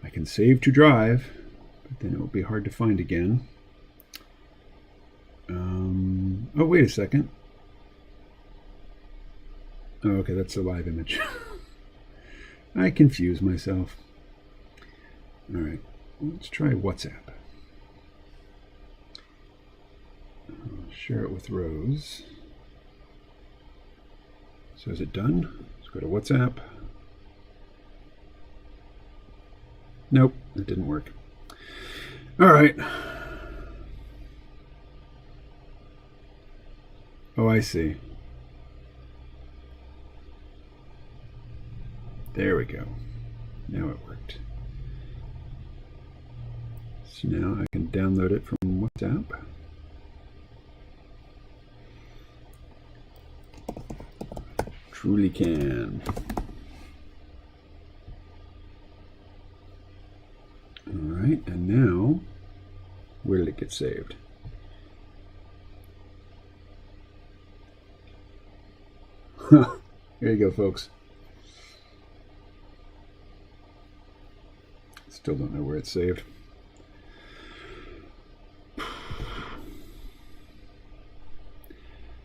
I can save to drive, but then it will be hard to find again. Oh, wait a second. Oh, okay, that's a live image. I confuse myself. All right, let's try WhatsApp. I'll share it with Rose. So is it done? Let's go to WhatsApp. Nope, it didn't work. All right. Oh, I see. There we go. Now it worked. So now I can download it from WhatsApp. Truly can. All right, and now, where did it get saved? There you go, folks. Still don't know where it's saved.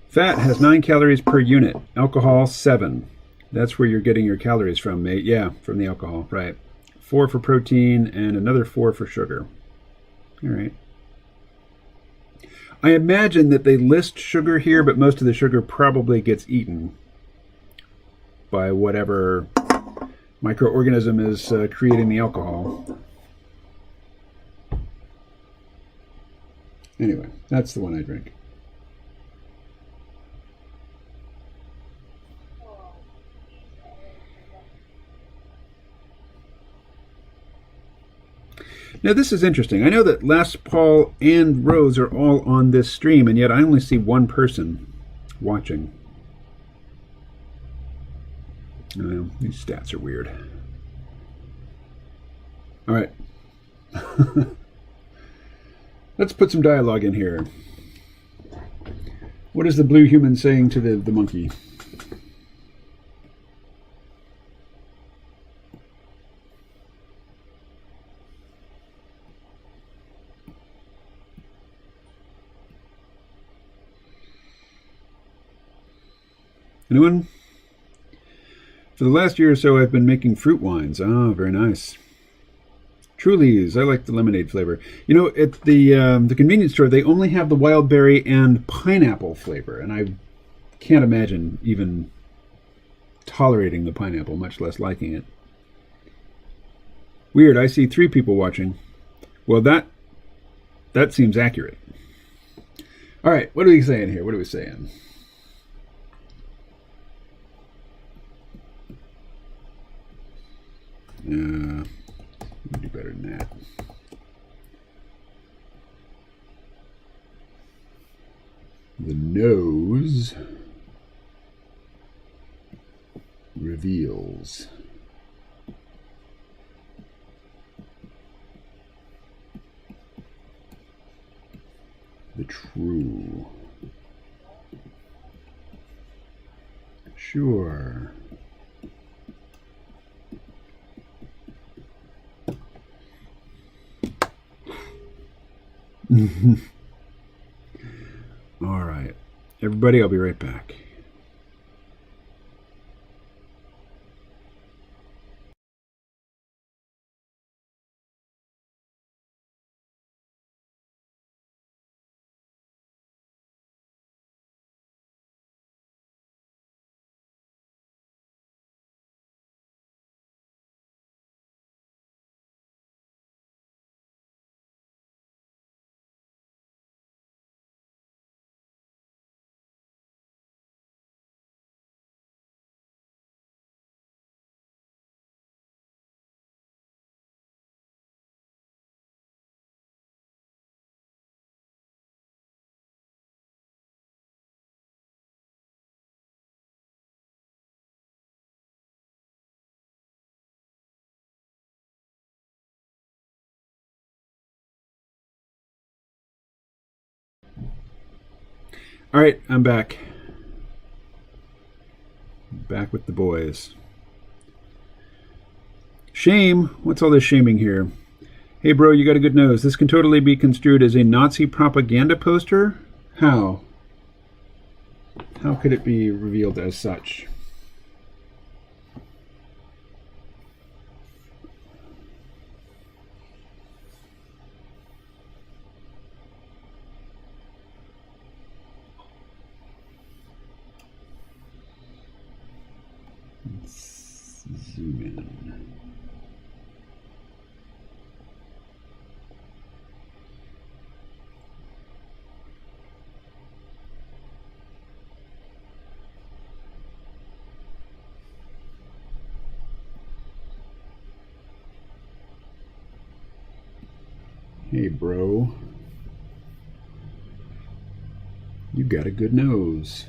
Fat has 9 calories per unit. Alcohol, 7. That's where you're getting your calories from, mate. Yeah, from the alcohol, right. 4 for protein and another 4 for sugar. All right. I imagine that they list sugar here, but most of the sugar probably gets eaten by whatever microorganism is creating the alcohol. Anyway, that's the one I drink. Now this is interesting. I know that Les, Paul, and Rose are all on this stream, and yet I only see one person watching. These stats are weird. All right. Let's put some dialogue in here. What is the blue human saying to the monkey? Anyone? For the last year or so, I've been making fruit wines. Ah, very nice. Truly's. I like the lemonade flavor. You know, at the convenience store, they only have the wild berry and pineapple flavor, and I can't imagine even tolerating the pineapple, much less liking it. Weird. I see 3 people watching. Well, that seems accurate. All right. What are we saying here? What are we saying? Do better than that. The nose reveals. The true. Sure. All right, everybody, I'll be right back. All right, I'm back. Back with the boys. Shame. What's all this shaming here? Hey bro, you got a good nose. This can totally be construed as a Nazi propaganda poster. How? How could it be revealed as such? Let's zoom in. Hey bro, you got a good nose.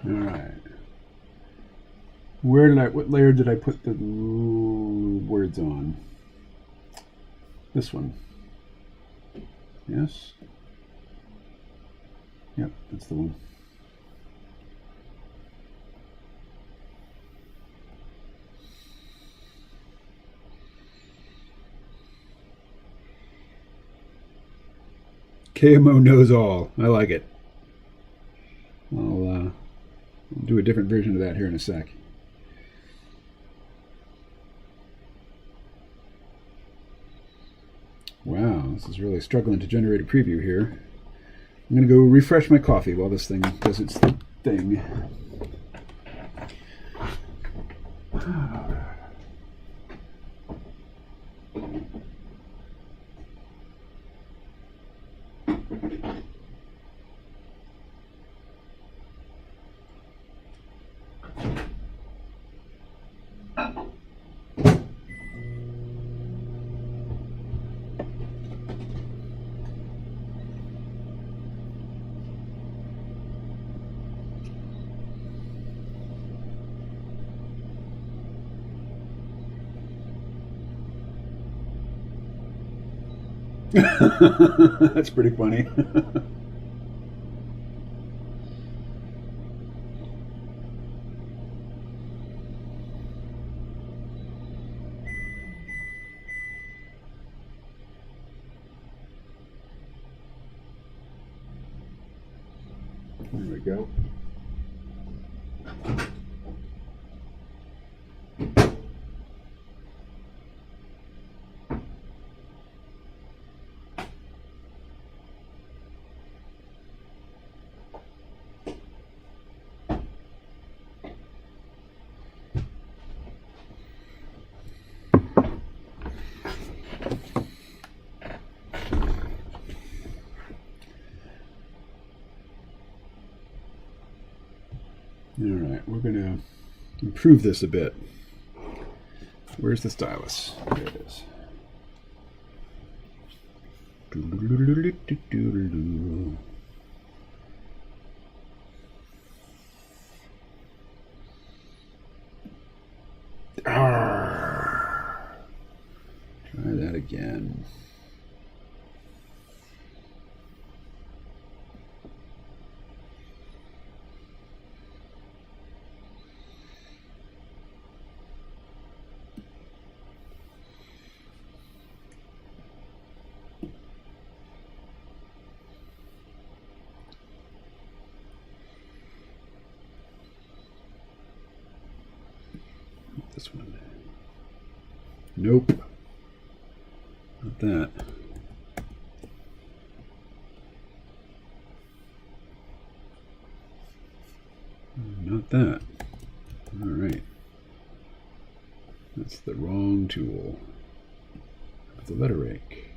All right. What layer did I put the words on? This one. Yes? Yep, that's the one. KMO knows all. I like it. I'll do a different version of that here in a sec. Wow, this is really struggling to generate a preview here. I'm going to go refresh my coffee while this thing does its thing. That's pretty funny. There we go. All right, we're going to improve this a bit. Where's the stylus? There it is. Try that again. this one? Nope. Not that. Not that. All right. That's the wrong tool. The letter rake.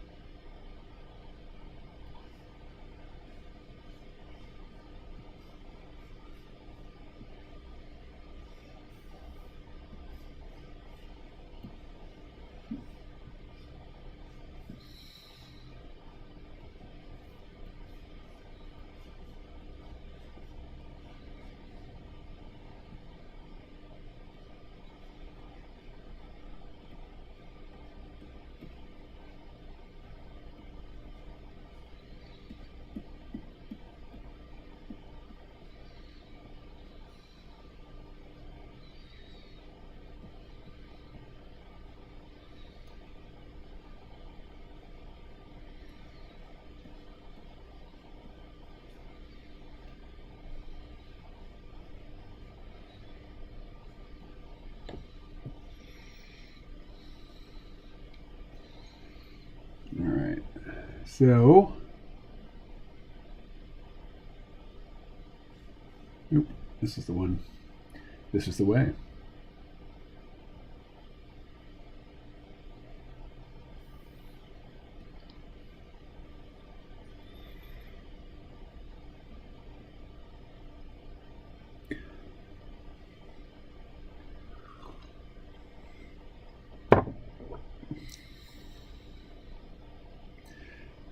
All right. So, nope, this is the one. This is the way.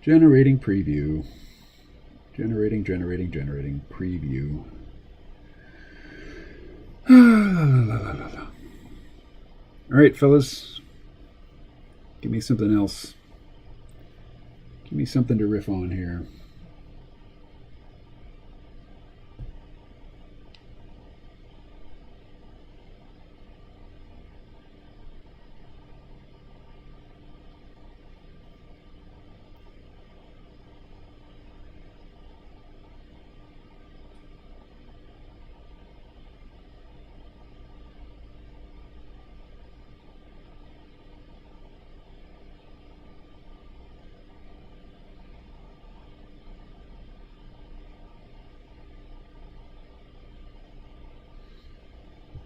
Generating preview. Generating preview. All right, fellas. Give me something else. Give me something to riff on here.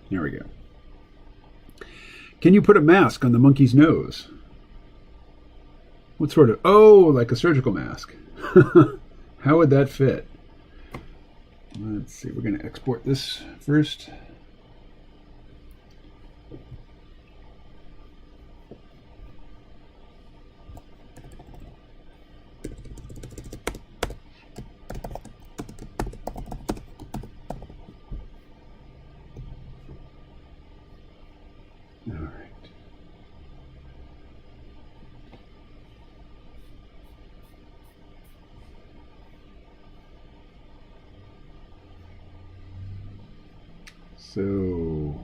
Here we go. Can you put a mask on the monkey's nose? What sort of... Oh, like a surgical mask. How would that fit? Let's see. We're going to export this first. All right. So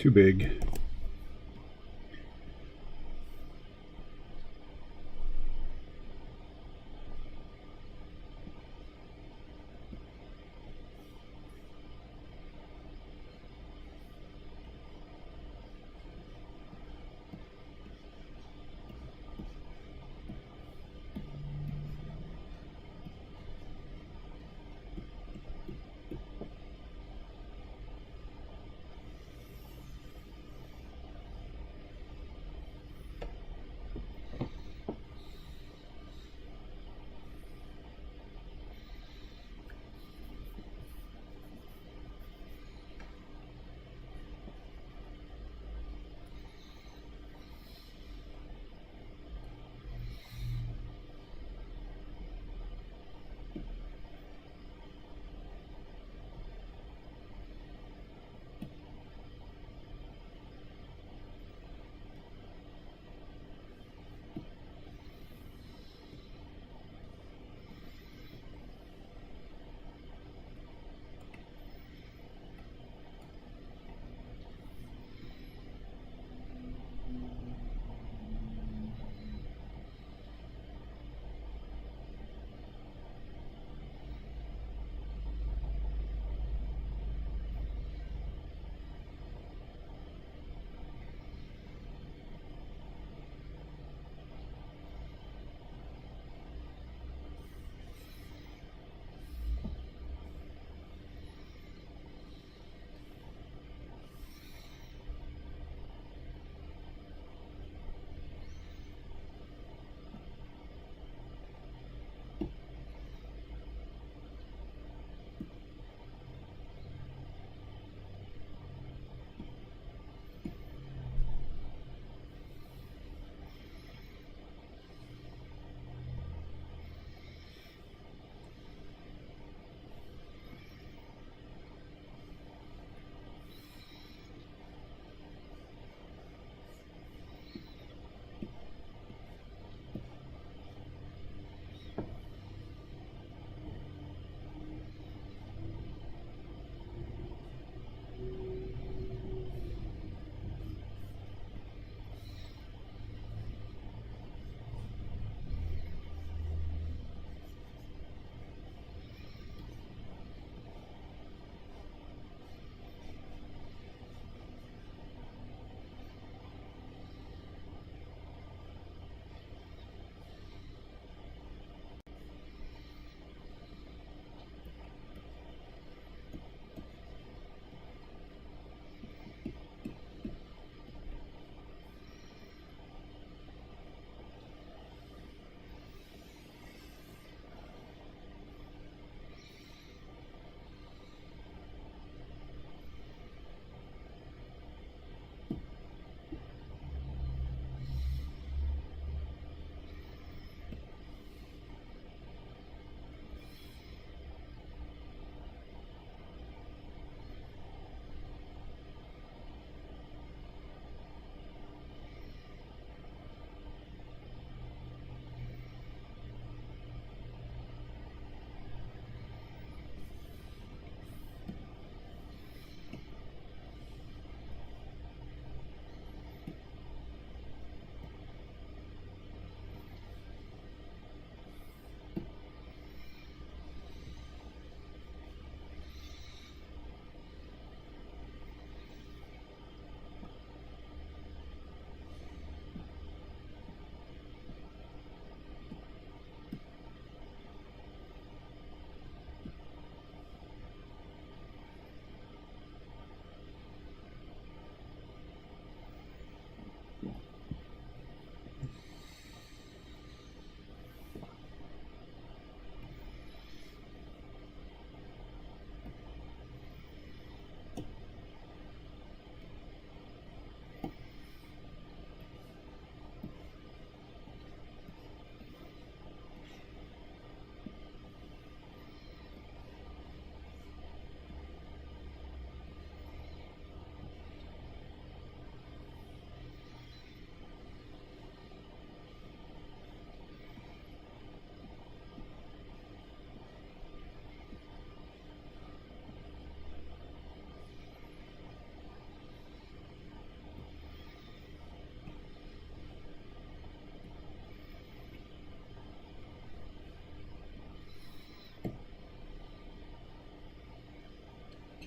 Too big.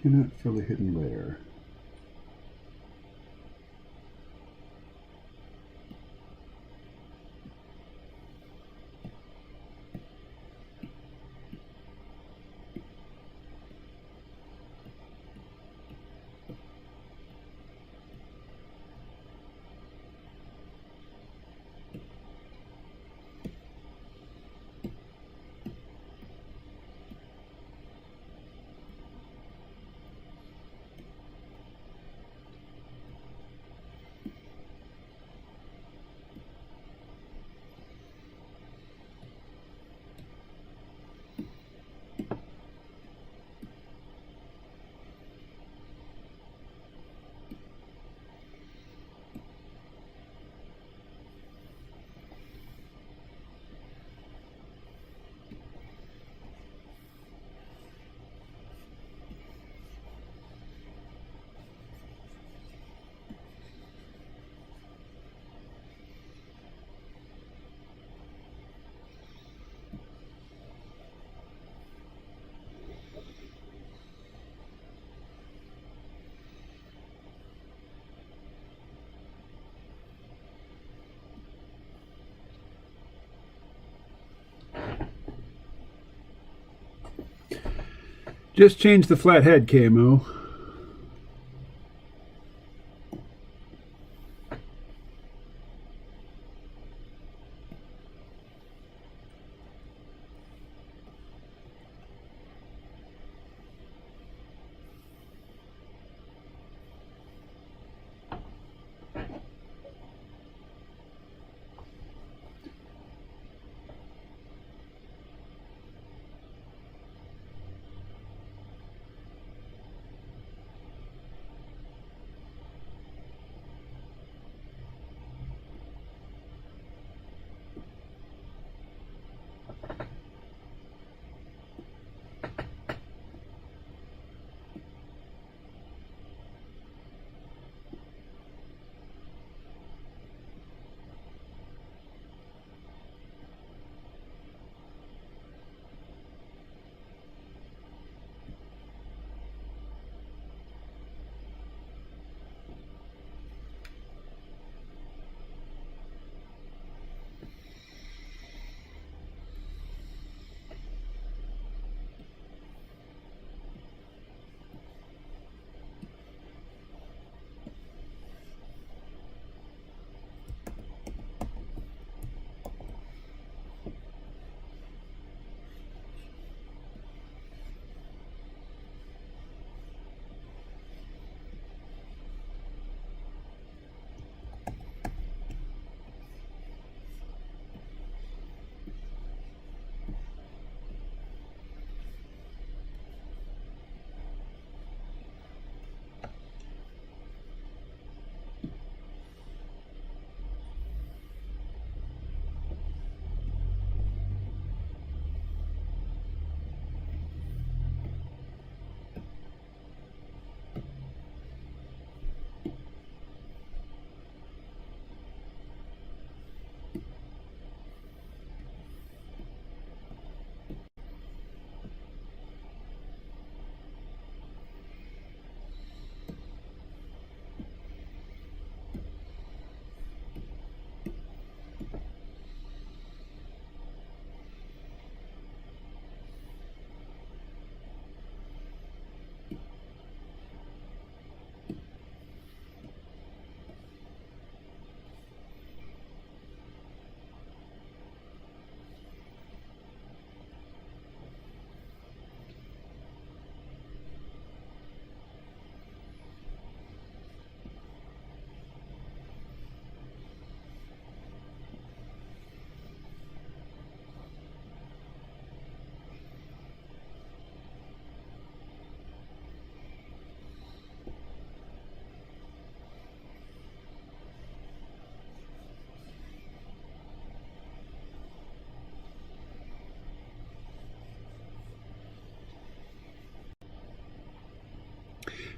Cannot fill a hidden layer. Just change the flat head, KMO.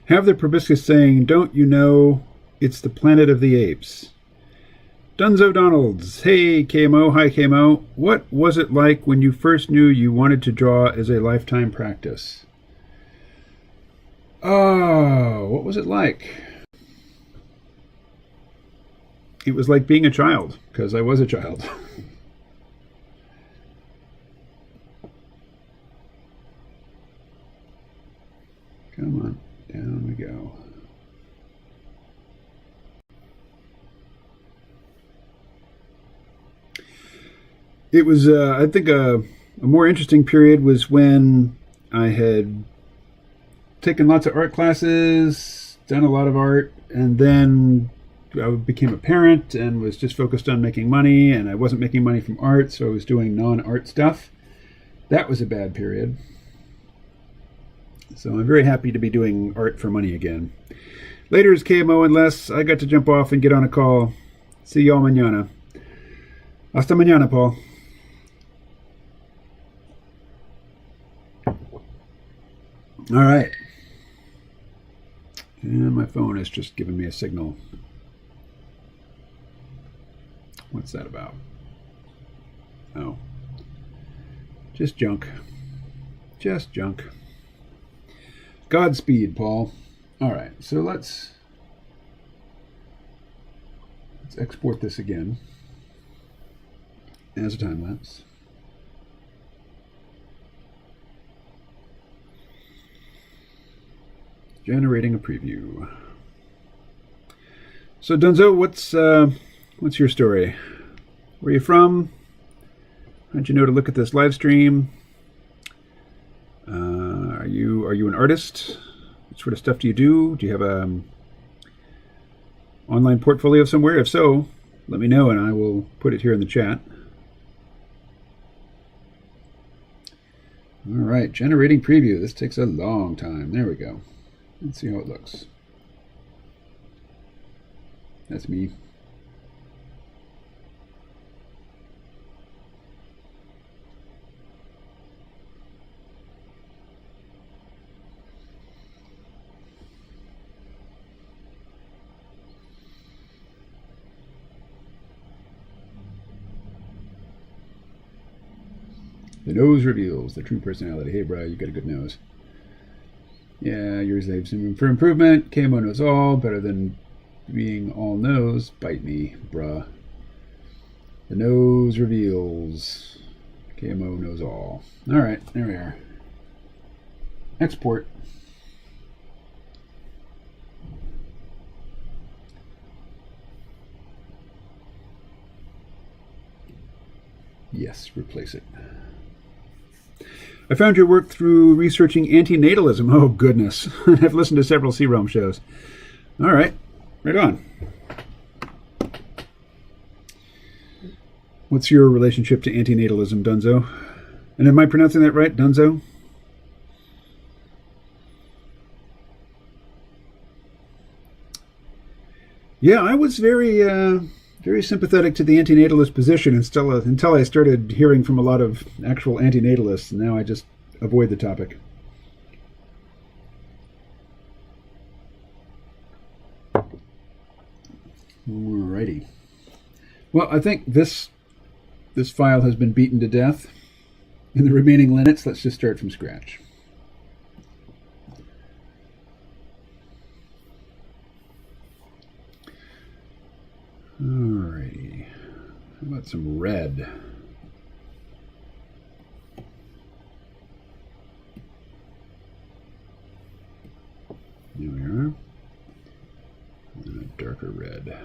Have the proboscis saying, "Don't you know it's the planet of the apes?" Dunzo Donalds. Hey, KMO. Hi, KMO. What was it like when you first knew you wanted to draw as a lifetime practice? Oh, what was it like? It was like being a child, because I was a child. Come on, down we go. It was, I think, a more interesting period was when I had taken lots of art classes, done a lot of art, and then I became a parent and was just focused on making money, and I wasn't making money from art, so I was doing non-art stuff. That was a bad period. So I'm very happy to be doing art for money again. Later is KMO and Les. I got to jump off and get on a call. See y'all mañana. Hasta mañana, Paul. All right. And my phone is just giving me a signal. What's that about? Oh. Just junk. Just junk. Godspeed, Paul. All right, so let's export this again as a time lapse. Generating a preview. So Dunzo, what's your story? Where are you from? How'd you know to look at this live stream? Are you an artist? What sort of stuff do you do? Do you have a online portfolio somewhere? If so, let me know and I will put it here in the chat. All right, generating preview. This takes a long time. There we go. Let's see how it looks. That's me. The nose reveals the true personality. Hey, bro, you got a good nose. Yeah, yours leaves room for improvement. KMO knows all. Better than being all knows. Bite me, bruh. The nose reveals. KMO knows all. All right, there we are. Export. Yes, replace it. I found your work through researching antinatalism. Oh, goodness. I've listened to several C-Realm shows. All right. Right on. What's your relationship to antinatalism, Dunzo? And am I pronouncing that right, Dunzo? Yeah, I was very sympathetic to the antinatalist position until I started hearing from a lot of actual antinatalists, and now I just avoid the topic. Alrighty. Well, I think this file has been beaten to death. In the remaining Linux, let's just start from scratch. Alrighty. How about some red? Here we are. And a darker red.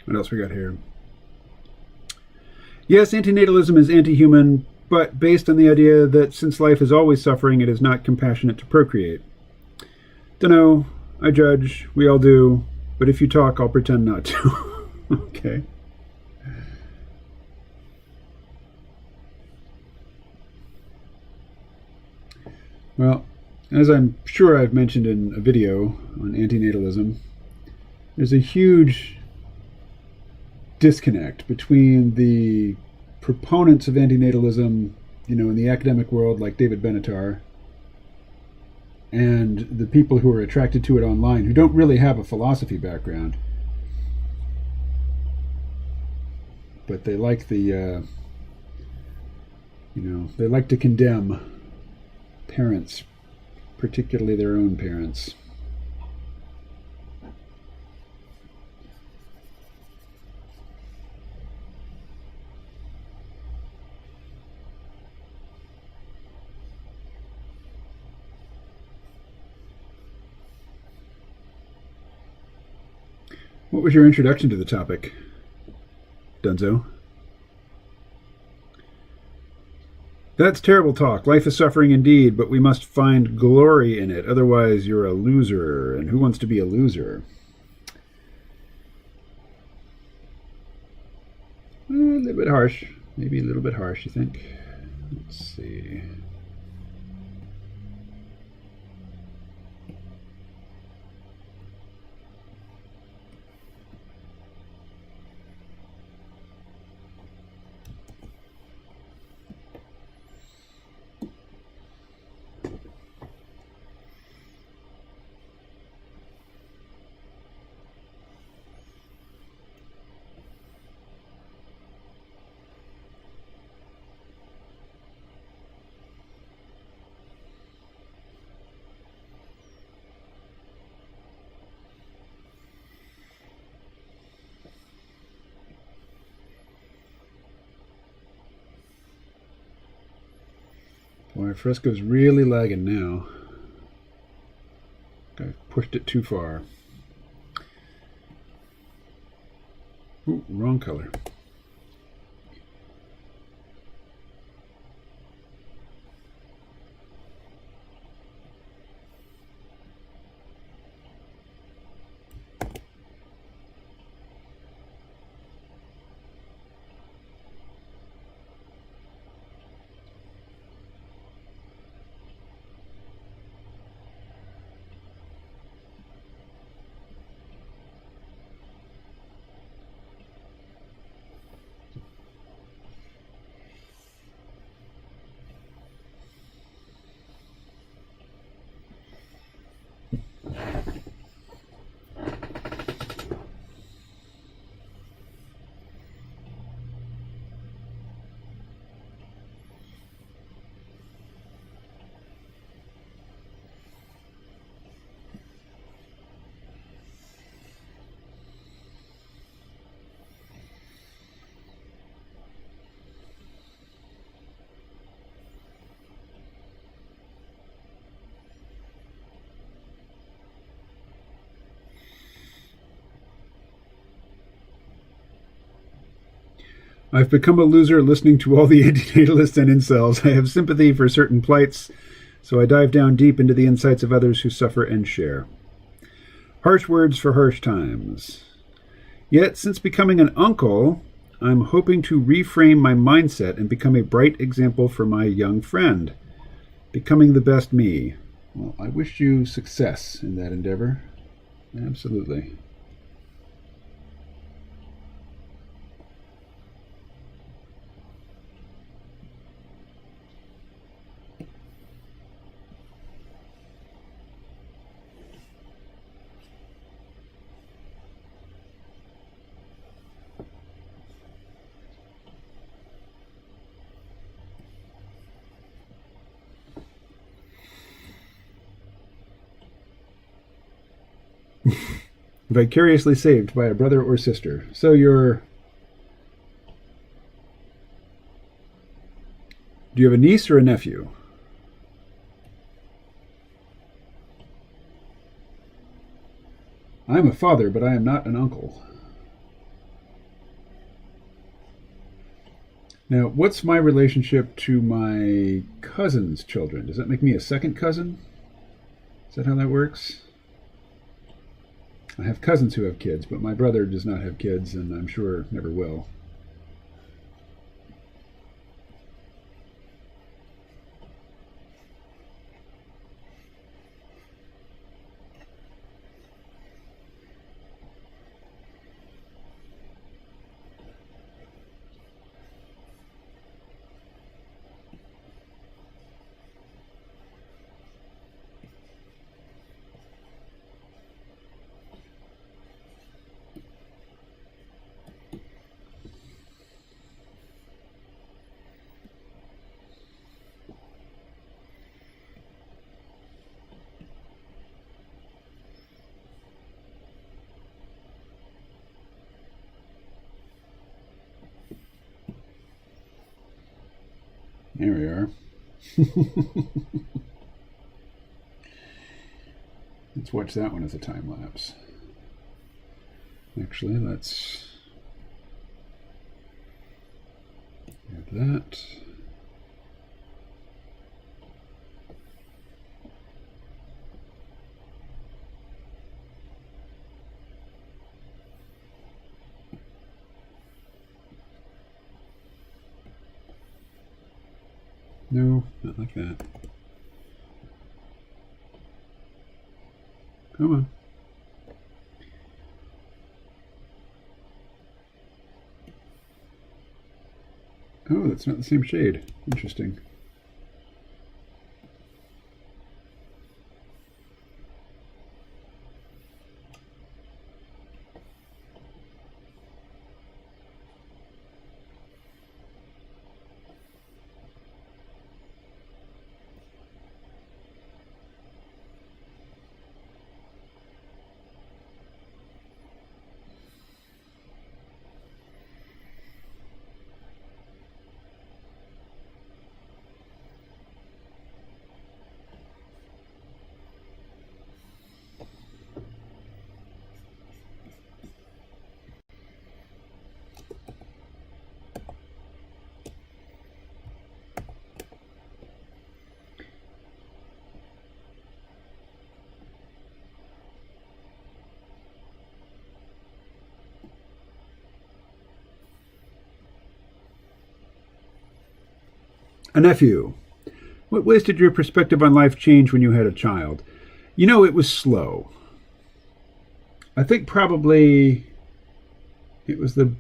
What else we got here? Yes, antinatalism is anti-human, but based on the idea that since life is always suffering, it is not compassionate to procreate. Dunno, I judge, we all do, but if you talk, I'll pretend not to. Okay. Well, as I'm sure I've mentioned in a video on antinatalism, there's a huge disconnect between the proponents of antinatalism, in the academic world, like David Benatar, and the people who are attracted to it online, who don't really have a philosophy background, but they like they like to condemn parents, particularly their own parents. What was your introduction to the topic, Dunzo? That's terrible talk. Life is suffering indeed, but we must find glory in it. Otherwise, you're a loser. And who wants to be a loser? A little bit harsh. Maybe a little bit harsh, you think? Let's see. Boy, Fresco's really lagging now. I pushed it too far. Ooh, wrong color. I've become a loser listening to all the antinatalists and incels. I have sympathy for certain plights, so I dive down deep into the insights of others who suffer and share. Harsh words for harsh times. Yet, since becoming an uncle, I'm hoping to reframe my mindset and become a bright example for my young friend. Becoming the best me. Well, I wish you success in that endeavor. Absolutely. Vicariously saved by a brother or sister. So you're... Do you have a niece or a nephew? I'm a father, but I am not an uncle. Now, what's my relationship to my cousin's children? Does that make me a second cousin? Is that how that works? I have cousins who have kids, but my brother does not have kids, and I'm sure never will. There we are. Let's watch that one as a time lapse. Actually, let's add that. No, not like that. Come on. Oh, that's not the same shade. Interesting. A nephew. What ways did your perspective on life change when you had a child? You know, it was slow. I think probably it was the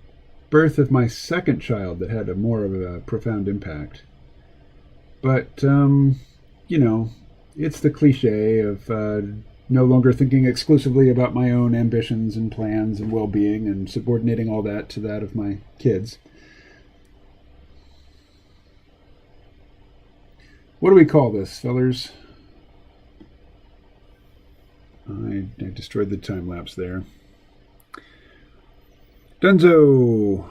birth of my second child that had more of a profound impact. But, you know, it's the cliche of no longer thinking exclusively about my own ambitions and plans and well-being and subordinating all that to that of my kids. What do we call this, fellers? I destroyed the time lapse there. Dunzo.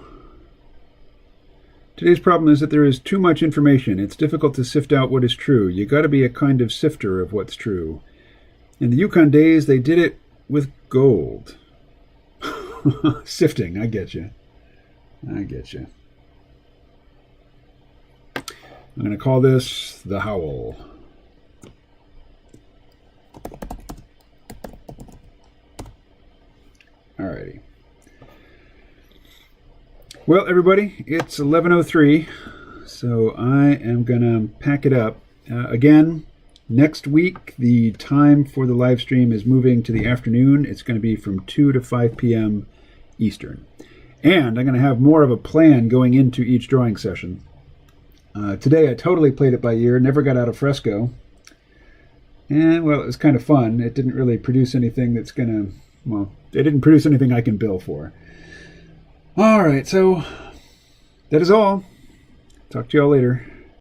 Today's problem is that there is too much information. It's difficult to sift out what is true. You got to be a kind of sifter of what's true. In the Yukon days, they did it with gold. Sifting, I get you. I get you. I'm going to call this the Howl. Alrighty. Well, everybody, it's 11:03, so I am going to pack it up. Again, next week, the time for the live stream is moving to the afternoon. It's going to be from 2 to 5 p.m. Eastern. And I'm going to have more of a plan going into each drawing session. Today I totally played it by ear, never got out of fresco. And, well, it was kind of fun. It didn't really produce anything that's going to, well, it didn't produce anything I can bill for. All right, so that is all. Talk to you all later.